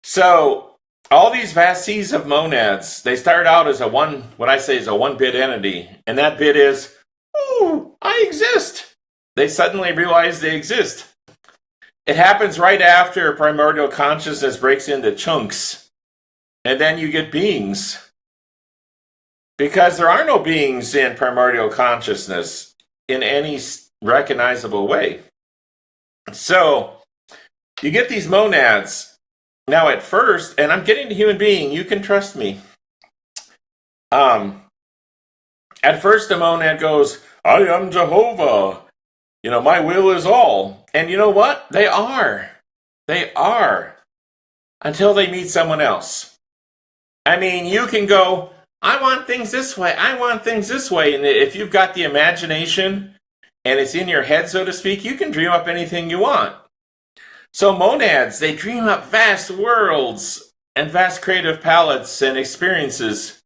So all these vast seas of monads, they start out as what I say is a one-bit entity. And that bit is, ooh, I exist. They suddenly realize they exist. It happens right after primordial consciousness breaks into chunks. And then you get beings. Because there are no beings in primordial consciousness in any recognizable way. So you get these monads. Now at first, and I'm getting to human being, you can trust me. At first the monad goes, I am Jehovah. My will is all. And you know what? They are. They are. Until they meet someone else. I mean, you can go, I want things this way. I want things this way. And if you've got the imagination and it's in your head, so to speak, you can dream up anything you want. So monads, they dream up vast worlds and vast creative palettes and experiences.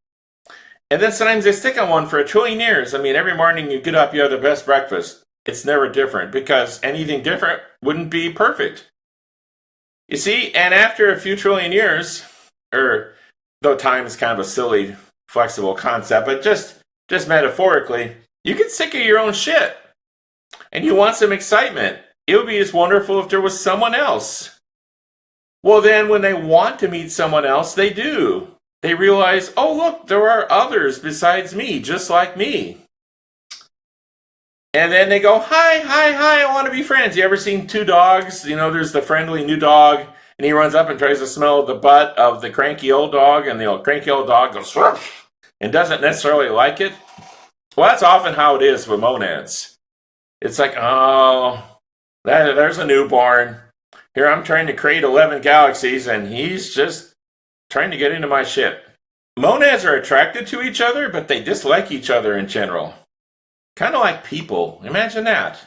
And then sometimes they stick on one for 1 trillion years. I mean, every morning you get up, you have the best breakfast. It's never different because anything different wouldn't be perfect. You see, and after a few trillion years, though time is kind of a silly, flexible concept, but just metaphorically, you get sick of your own shit. And you want some excitement. It would be just wonderful if there was someone else. Well, then when they want to meet someone else, they do. They realize, oh, look, there are others besides me, just like me. And then they go, hi, I want to be friends. You ever seen two dogs? There's the friendly new dog, and he runs up and tries to smell the butt of the cranky old dog, and the cranky old dog goes, ruff, and doesn't necessarily like it. Well, that's often how it is with monads. It's like, oh, there's a newborn. Here I'm trying to create 11 galaxies, and he's just trying to get into my shit. Monads are attracted to each other, but they dislike each other in general. Kind of like people. Imagine that.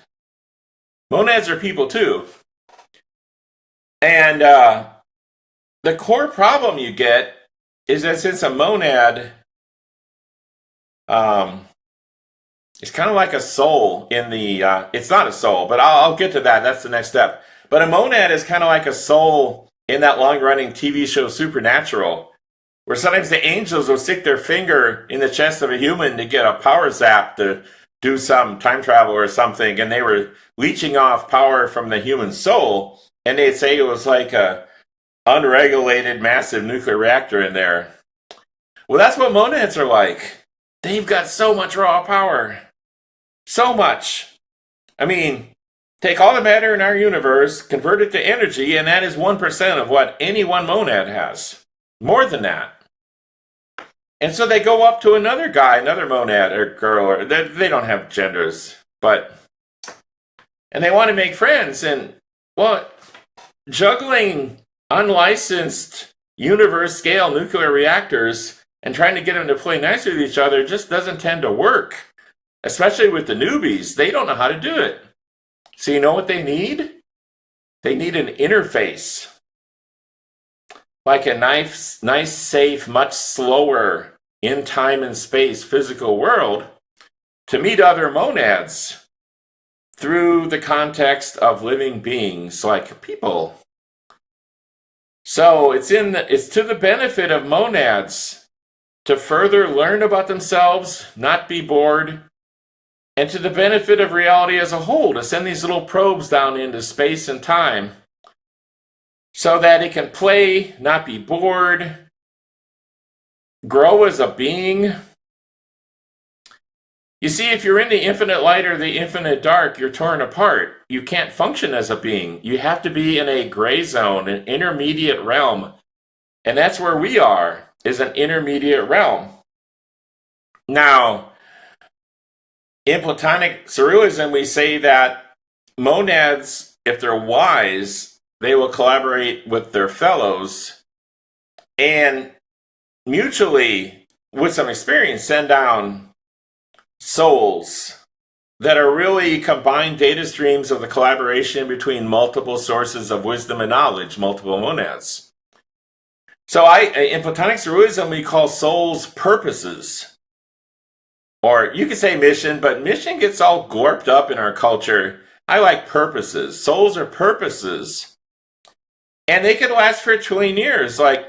Monads are people too. And the core problem you get is that since a monad it's kind of like a soul in the, it's not a soul, but I'll get to that. That's the next step. But a monad is kind of like a soul in that long-running TV show Supernatural, where sometimes the angels will stick their finger in the chest of a human to get a power zap to do some time travel or something, and they were leeching off power from the human soul, and they'd say it was like a unregulated massive nuclear reactor in there. Well, that's what monads are like. They've got so much raw power. So much. I mean, take all the matter in our universe, convert it to energy, and that is 1% of what any one monad has. More than that. And so they go up to another guy, another monad or girl, or they don't have genders, and they want to make friends. And, well, juggling unlicensed universe scale nuclear reactors and trying to get them to play nice with each other just doesn't tend to work. Especially with the newbies, they don't know how to do it. So you know what they need? They need an interface. Like a nice, safe, much slower in time and space physical world to meet other monads through the context of living beings like people. So it's to the benefit of monads to further learn about themselves, not be bored, and to the benefit of reality as a whole, to send these little probes down into space and time so that it can play, not be bored, grow as a being. You see, if you're in the infinite light or the infinite dark, you're torn apart. You can't function as a being. You have to be in a gray zone, an intermediate realm. And that's where we are, is an intermediate realm. Now, in Platonic Surrealism, we say that monads, if they're wise, they will collaborate with their fellows and mutually, with some experience, send down souls that are really combined data streams of the collaboration between multiple sources of wisdom and knowledge, multiple monads. So in Platonic Surrealism, we call souls purposes. Or you could say mission, but mission gets all gorped up in our culture. I like purposes. Souls are purposes. And they could last for 1 trillion years. Like,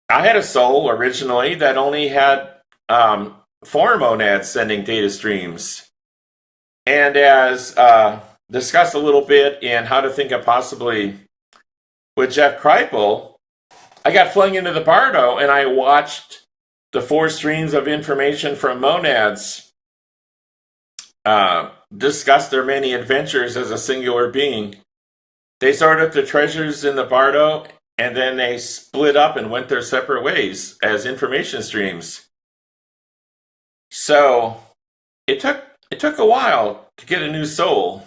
I had a soul originally that only had 4 monads sending data streams. And as discussed a little bit in How to Think Impossibly with Jeff Kripal, I got flung into the bardo and I watched the 4 streams of information from monads discuss their many adventures as a singular being. They sorted up the treasures in the bardo, and then they split up and went their separate ways as information streams. So it took a while to get a new soul.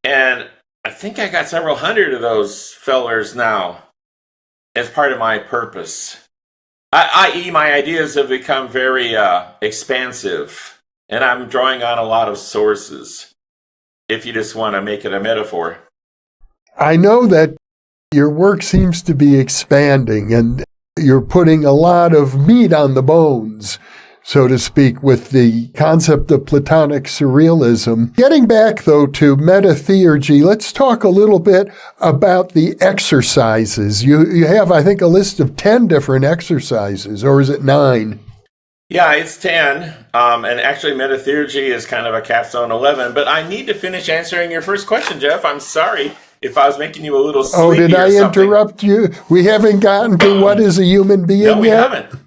And I think I got several hundred of those fellers now as part of my purpose. I.e., my ideas have become very expansive, and I'm drawing on a lot of sources, if you just want to make it a metaphor. I know that your work seems to be expanding, and you're putting a lot of meat on the bones, so to speak, with the concept of Platonic Surrealism. Getting back, though, to MetaTheurgy, let's talk a little bit about the exercises. You have, I think, a list of 10 different exercises, or is it 9? Yeah, it's 10, and actually MetaTheurgy is kind of a capstone 11, but I need to finish answering your first question, Jeff. I'm sorry if I was making you a little sleepy. Oh, did I interrupt you? We haven't gotten to what is a human being yet? No, we haven't.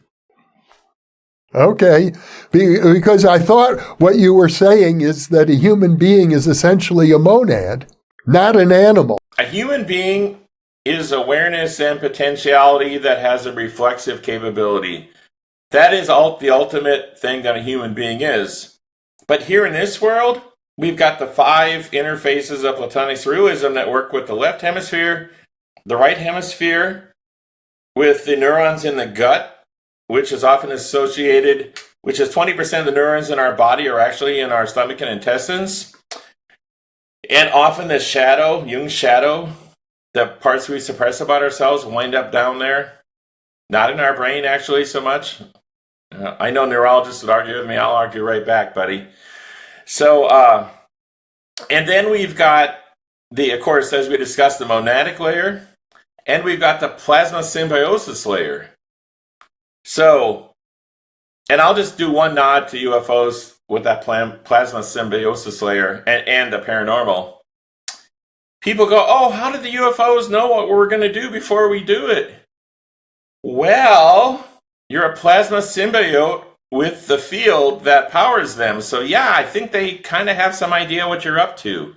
Okay, because I thought what you were saying is that a human being is essentially a monad, not an animal. A human being is awareness and potentiality that has a reflexive capability. That is the ultimate thing that a human being is. But here in this world, we've got the 5 interfaces of Platonic Surrealism that work with the left hemisphere, the right hemisphere, with the neurons in the gut, which is often associated, which is 20% of the neurons in our body are actually in our stomach and intestines. And often the shadow, Jung's shadow, the parts we suppress about ourselves wind up down there. Not in our brain, actually, so much. I know neurologists would argue with me. I'll argue right back, buddy. So, and then we've got of course, as we discussed, the monadic layer, and we've got the plasma symbiosis layer. So, and I'll just do one nod to UFOs with that plasma symbiosis layer and the paranormal. People go, oh, how did the UFOs know what we're going to do before we do it? Well, you're a plasma symbiote with the field that powers them. So yeah, I think they kind of have some idea what you're up to.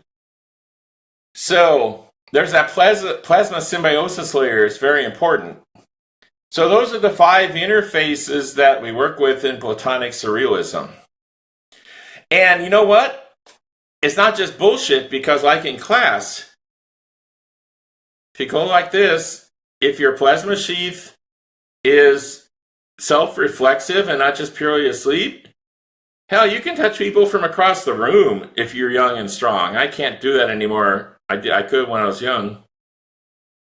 So there's that plasma symbiosis layer. It's very important. So those are the 5 interfaces that we work with in Platonic Surrealism. And you know what? It's not just bullshit, because like in class, if you go like this, if your plasma sheath is self-reflexive and not just purely asleep, hell, you can touch people from across the room if you're young and strong. I can't do that anymore. I could when I was young.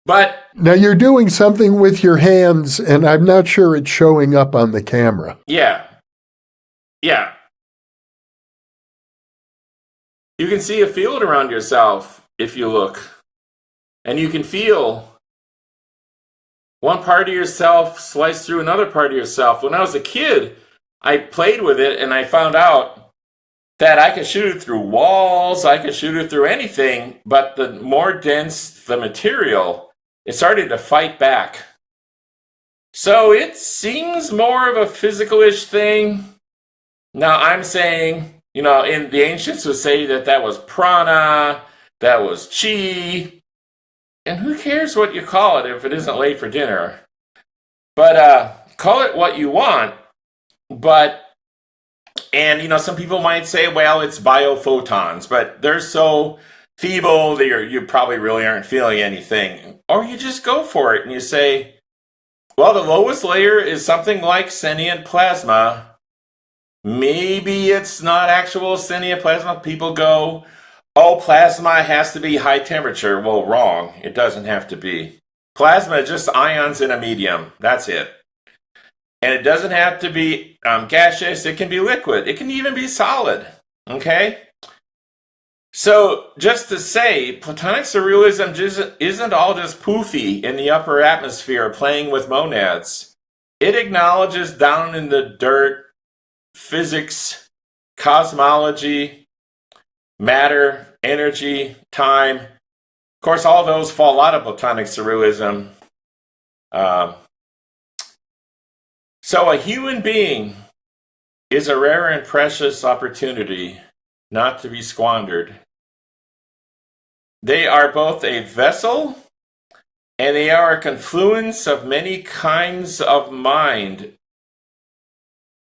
But now you're doing something with your hands, and I'm not sure it's showing up on the camera. Yeah. You can see a field around yourself if you look. And you can feel one part of yourself slice through another part of yourself. When I was a kid, I played with it and I found out that I could shoot it through walls, I could shoot it through anything, but the more dense the material, it started to fight back. So it seems more of a physical-ish thing. Now I'm saying, in the ancients would say that was prana, that was chi, and who cares what you call it if it isn't late for dinner? But call it what you want. And some people might say, well, it's biophotons, but they're so feeble that you probably really aren't feeling anything. Or you just go for it and you say, well, the lowest layer is something like sentient plasma. Maybe it's not actual sentient plasma. People go, oh, plasma has to be high temperature. Well, wrong. It doesn't have to be. Plasma is just ions in a medium. That's it. And it doesn't have to be gaseous. It can be liquid. It can even be solid. Okay? So, just to say, Platonic Surrealism isn't all just poofy in the upper atmosphere playing with monads. It acknowledges down in the dirt physics, cosmology, matter, energy, time. Of course, all those fall out of Platonic Surrealism. So a human being is a rare and precious opportunity not to be squandered. They are both a vessel and they are a confluence of many kinds of mind,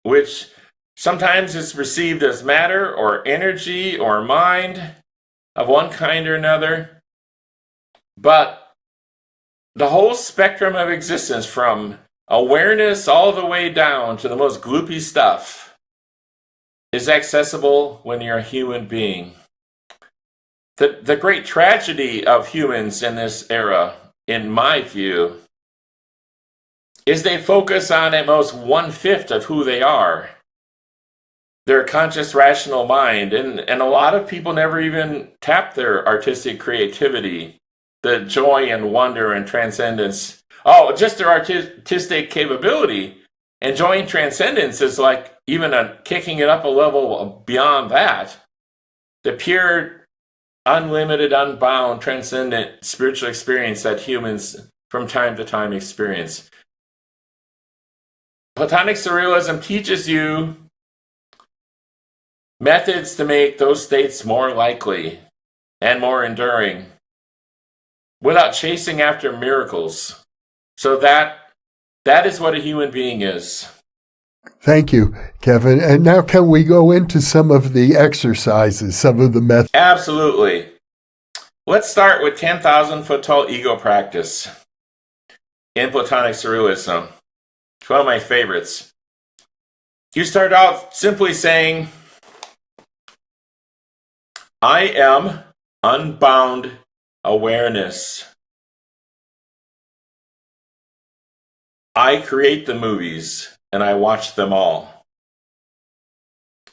which sometimes is perceived as matter or energy or mind of one kind or another. But the whole spectrum of existence, from awareness all the way down to the most gloopy stuff, is accessible when you're a human being. The great tragedy of humans in this era, in my view, is they focus on at most 1/5 of who they are. Their conscious, rational mind. And a lot of people never even tap their artistic creativity, the joy and wonder and transcendence. Oh, just their artistic capability. Enjoying transcendence is like even kicking it up a level beyond that. The pure, unlimited, unbound, transcendent spiritual experience that humans from time to time experience. Platonic Surrealism teaches you methods to make those states more likely and more enduring without chasing after miracles. So that is what a human being is. Thank you, Kevin. And now can we go into some of the exercises, some of the methods? Absolutely. Let's start with 10,000-foot tall ego practice in Platonic Surrealism. It's one of my favorites. You start out simply saying, I am unbound awareness. I create the movies and I watch them all.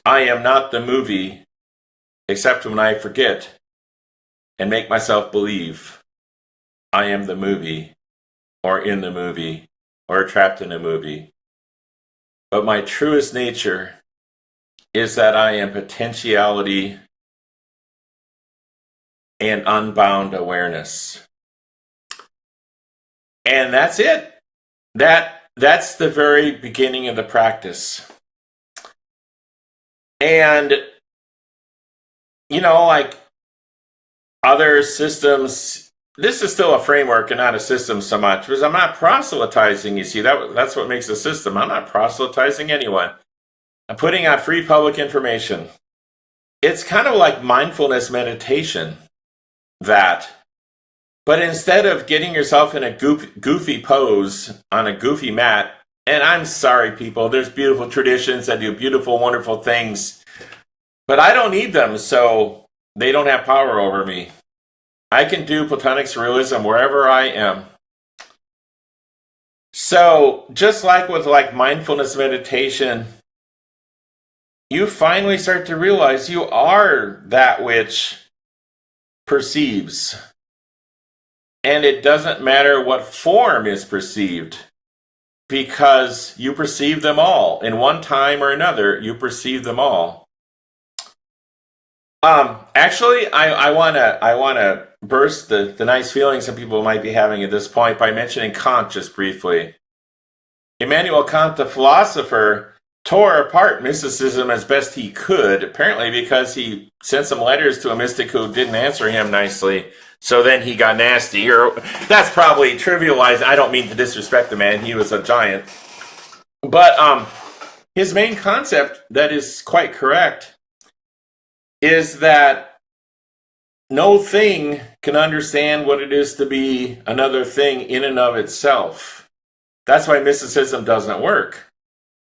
I am not the movie except when I forget and make myself believe I am the movie or in the movie or trapped in a movie. But my truest nature is that I am potentiality and unbound awareness. And that's it. That's the very beginning of the practice. And, like other systems, this is still a framework and not a system so much, because I'm not proselytizing, you see, that's what makes a system. I'm not proselytizing anyone. I'm putting out free public information. It's kind of like mindfulness meditation, but instead of getting yourself in a goofy pose on a goofy mat, and I'm sorry, people, there's beautiful traditions that do beautiful, wonderful things, but I don't need them, so they don't have power over me. I can do Platonic Surrealism wherever I am. So, just like with mindfulness meditation, you finally start to realize you are that which perceives. And it doesn't matter what form is perceived, because you perceive them all. In one time or another, you perceive them all. Actually, I wanna burst the nice feelings some people might be having at this point by mentioning Kant just briefly. Immanuel Kant, the philosopher, tore apart mysticism as best he could, apparently because he sent some letters to a mystic who didn't answer him nicely. So then he got nasty. Or that's probably trivialized. I don't mean to disrespect the man. He was a giant. But his main concept that is quite correct is that no thing can understand what it is to be another thing in and of itself. That's why mysticism doesn't work.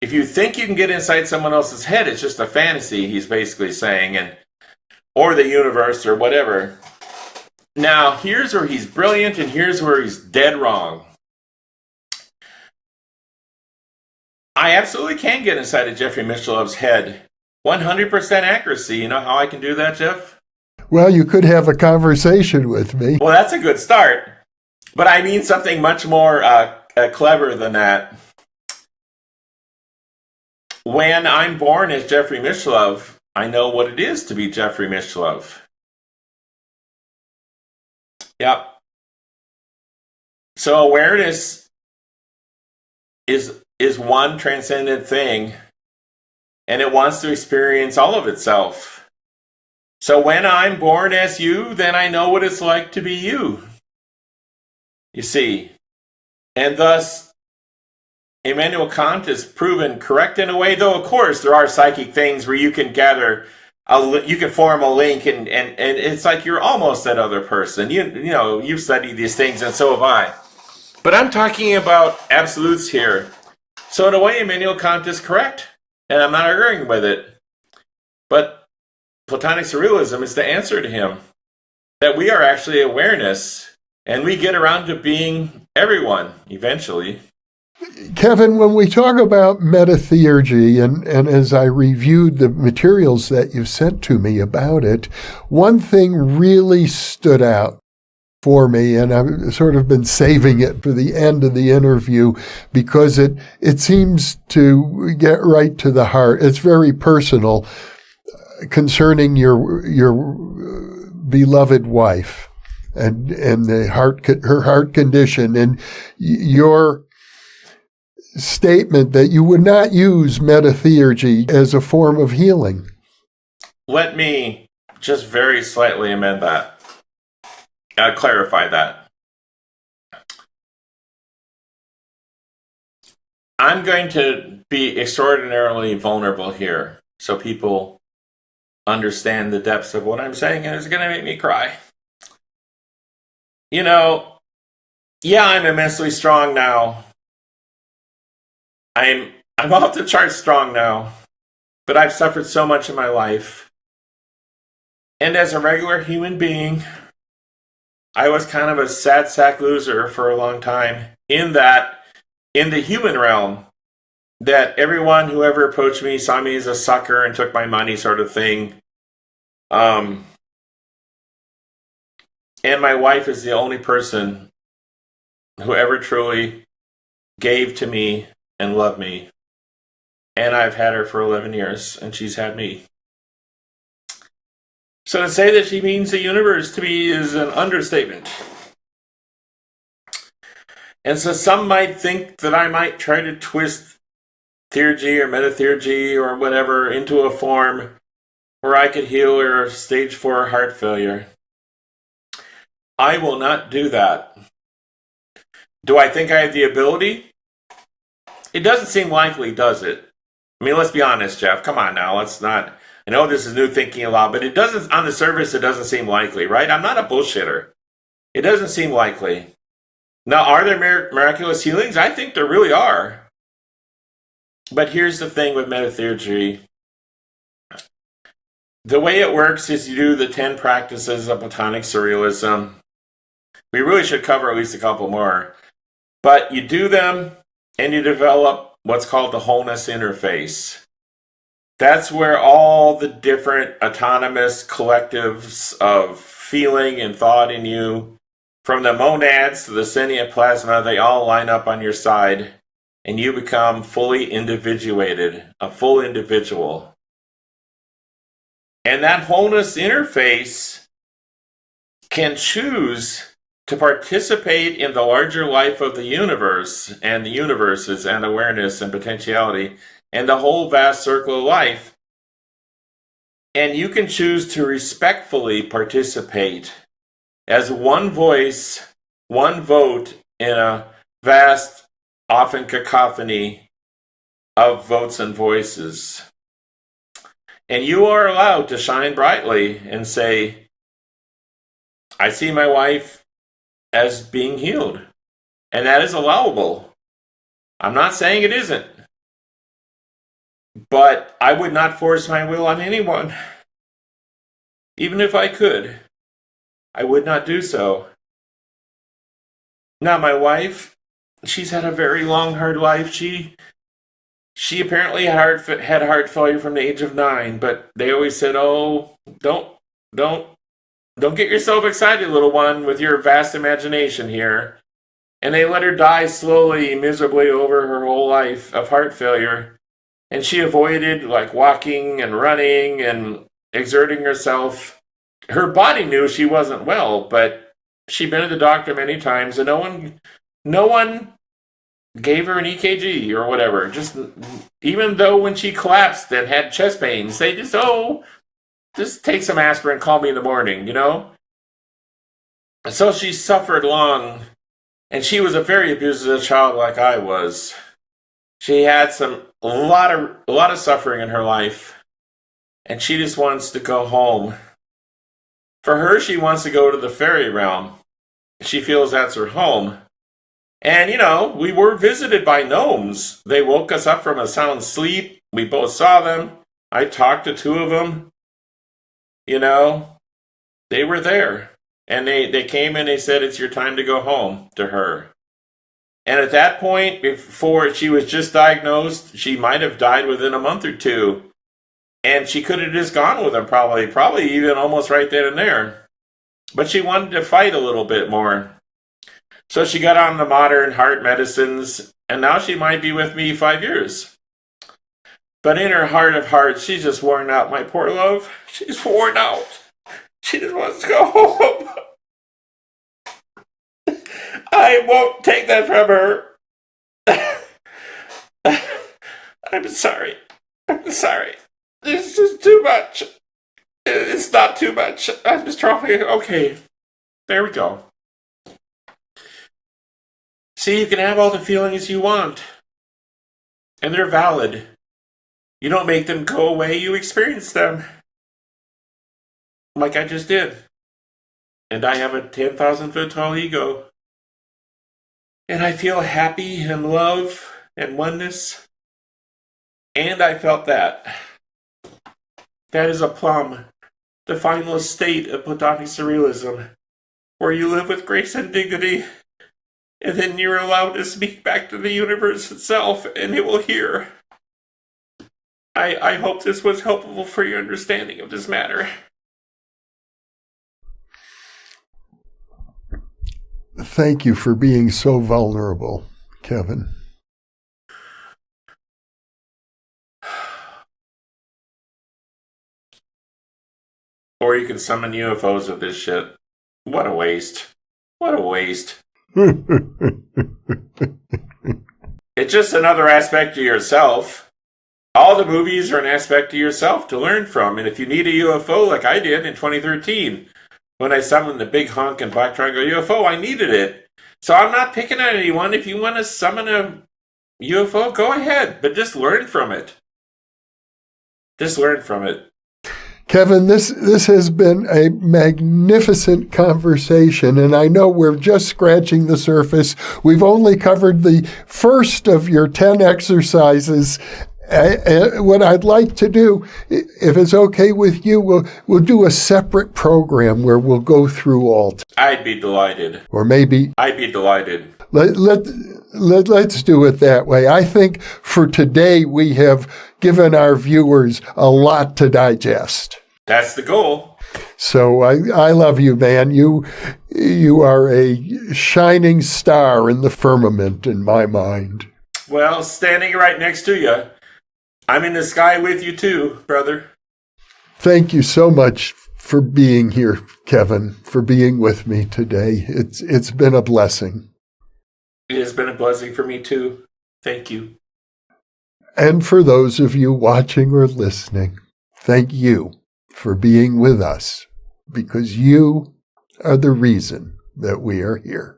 If you think you can get inside someone else's head, it's just a fantasy, he's basically saying, or the universe or whatever. Now, here's where he's brilliant and here's where he's dead wrong. I absolutely can get inside of Jeffrey Mishlove's head. 100% accuracy. You know how I can do that, Jeff? Well, you could have a conversation with me. Well, that's a good start. But I mean something much more clever than that. When I'm born as Jeffrey Mishlove, I know what it is to be Jeffrey Mishlove. Yep. So awareness is one transcendent thing, and it wants to experience all of itself. So when I'm born as you, then I know what it's like to be you. You see. And thus, Immanuel Kant is proven correct in a way, though of course there are psychic things where you can you can form a link and it's like you're almost that other person. You know, you've studied these things and so have I. But I'm talking about absolutes here. So in a way, Immanuel Kant is correct, and I'm not arguing with it. But Platonic Surrealism is the answer to him, that we are actually awareness, and we get around to being everyone eventually. Kevin, when we talk about MetaTheurgy, and as I reviewed the materials that you've sent to me about it, one thing really stood out for me, and I've sort of been saving it for the end of the interview because it seems to get right to the heart. It's very personal concerning your beloved wife and her heart condition, and your statement that you would not use MetaTheurgy as a form of healing. Let me just very slightly amend that. Clarify that. I'm going to be extraordinarily vulnerable here so people understand the depths of what I'm saying, and it's going to make me cry. You know, yeah, I'm immensely strong now. I'm off the charts strong now, but I've suffered so much in my life. And as a regular human being, I was kind of a sad sack loser for a long time, in that, in the human realm, that everyone who ever approached me saw me as a sucker and took my money sort of thing. And my wife is the only person who ever truly gave to me and loved me. And I've had her for 11 years, and she's had me. So to say that she means the universe to me is an understatement. And so some might think that I might try to twist theurgy or MetaTheurgy or whatever into a form where I could heal her stage 4 heart failure. I will not do that. Do I think I have the ability? It doesn't seem likely, does it? I mean, let's be honest, Jeff. Come on now. Let's not. I know this is new thinking a lot, but it doesn't, on the surface, it doesn't seem likely, right? I'm not a bullshitter. It doesn't seem likely. Now, are there miraculous healings? I think there really are. But here's the thing with MetaTheurgy. The way it works is you do the 10 practices of Platonic Surrealism. We really should cover at least a couple more. But you do them, and you develop what's called the wholeness interface. That's where all the different autonomous collectives of feeling and thought in you, from the monads to the sentient plasma, they all line up on your side, and you become fully individuated, a full individual. And that wholeness interface can choose to participate in the larger life of the universe and the universes and awareness and potentiality and the whole vast circle of life. And you can choose to respectfully participate as one voice, one vote in a vast, often cacophony of votes and voices. And you are allowed to shine brightly and say, I see my wife as being healed. And that is allowable. I'm not saying it isn't. But I would not force my will on anyone. Even if I could, I would not do so. Now, my wife, she's had a very long, hard life. She apparently had heart failure from the age of 9, but they always said, "Oh, don't get yourself excited, little one, with your vast imagination here." And they let her die slowly, miserably over her whole life of heart failure. And she avoided like walking and running and exerting herself. Her body knew she wasn't well, but she'd been to the doctor many times, and no one gave her an EKG or whatever. Just even though when she collapsed and had chest pains, they just take some aspirin, call me in the morning, you know? And so she suffered long, and she was a very abusive child like I was. She had a lot of suffering in her life, and she just wants to go home. For her, she wants to go to the fairy realm. She feels that's her home. And, we were visited by gnomes. They woke us up from a sound sleep. We both saw them. I talked to 2 of them. They were there. And they came and they said, it's your time to go home, to her. And at that point, before she was just diagnosed, she might have died within a month or 2. And she could have just gone with them probably even almost right then and there. But she wanted to fight a little bit more. So she got on the modern heart medicines, and now she might be with me 5 years. But in her heart of hearts, she's just worn out, my poor love. She's worn out. She just wants to go home. I won't take that from her. I'm sorry. It's just too much. It's not too much. I'm just trying. Okay. There we go. See, you can have all the feelings you want. And they're valid. You don't make them go away, you experience them. Like I just did. And I have a 10,000 foot tall ego. And I feel happy and love and oneness. And I felt that. That is a plum, the final state of Platonic Surrealism, where you live with grace and dignity, and then you're allowed to speak back to the universe itself, and it will hear. I hope this was helpful for your understanding of this matter. Thank you for being so vulnerable, Kevin. Or you can summon UFOs with this shit. What a waste. What a waste. It's just another aspect of yourself. All the movies are an aspect of yourself to learn from. And if you need a UFO like I did in 2013, when I summoned the big honk and black triangle UFO, I needed it. So I'm not picking on anyone. If you want to summon a UFO, go ahead. But just learn from it. Just learn from it. Kevin, this has been a magnificent conversation, and I know we're just scratching the surface. We've only covered the first of your 10 exercises. What I'd like to do, if it's okay with you, we'll do a separate program where we'll go through all. I'd be delighted. Or maybe I'd be delighted. Let's do it that way. I think for today we have given our viewers a lot to digest. That's the goal. So I love you, man. You are a shining star in the firmament in my mind. Well, standing right next to you, I'm in the sky with you too, brother. Thank you so much for being here, Kevin, for being with me today. It's been a blessing. It has been a blessing for me too. Thank you. And for those of you watching or listening, thank you for being with us, because you are the reason that we are here.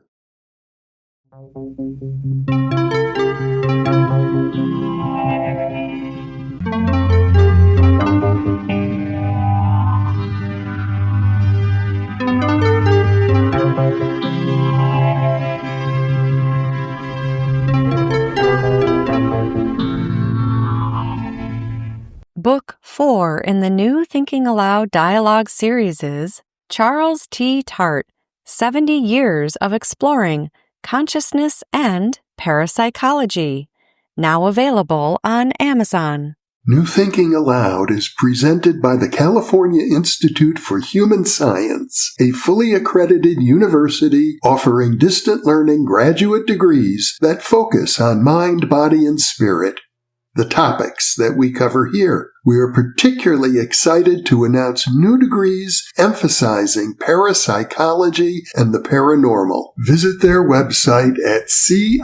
Book 4 in the new Thinking Aloud dialogue series is Charles T. Tart, 70 Years of Exploring Consciousness and Parapsychology, now available on Amazon. New Thinking Aloud is presented by the California Institute for Human Science, a fully accredited university offering distant learning graduate degrees that focus on mind, body, and spirit. The topics that we cover here. We are particularly excited to announce new degrees emphasizing parapsychology and the paranormal. Visit their website at cihs.edu.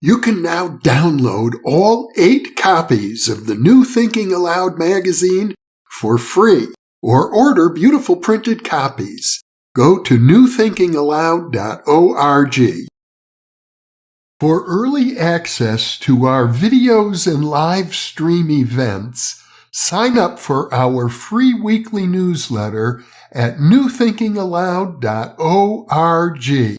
You can now download all 8 copies of the New Thinking Aloud magazine for free, or order beautiful printed copies. Go to newthinkingaloud.org. For early access to our videos and live stream events, sign up for our free weekly newsletter at newthinkingaloud.org.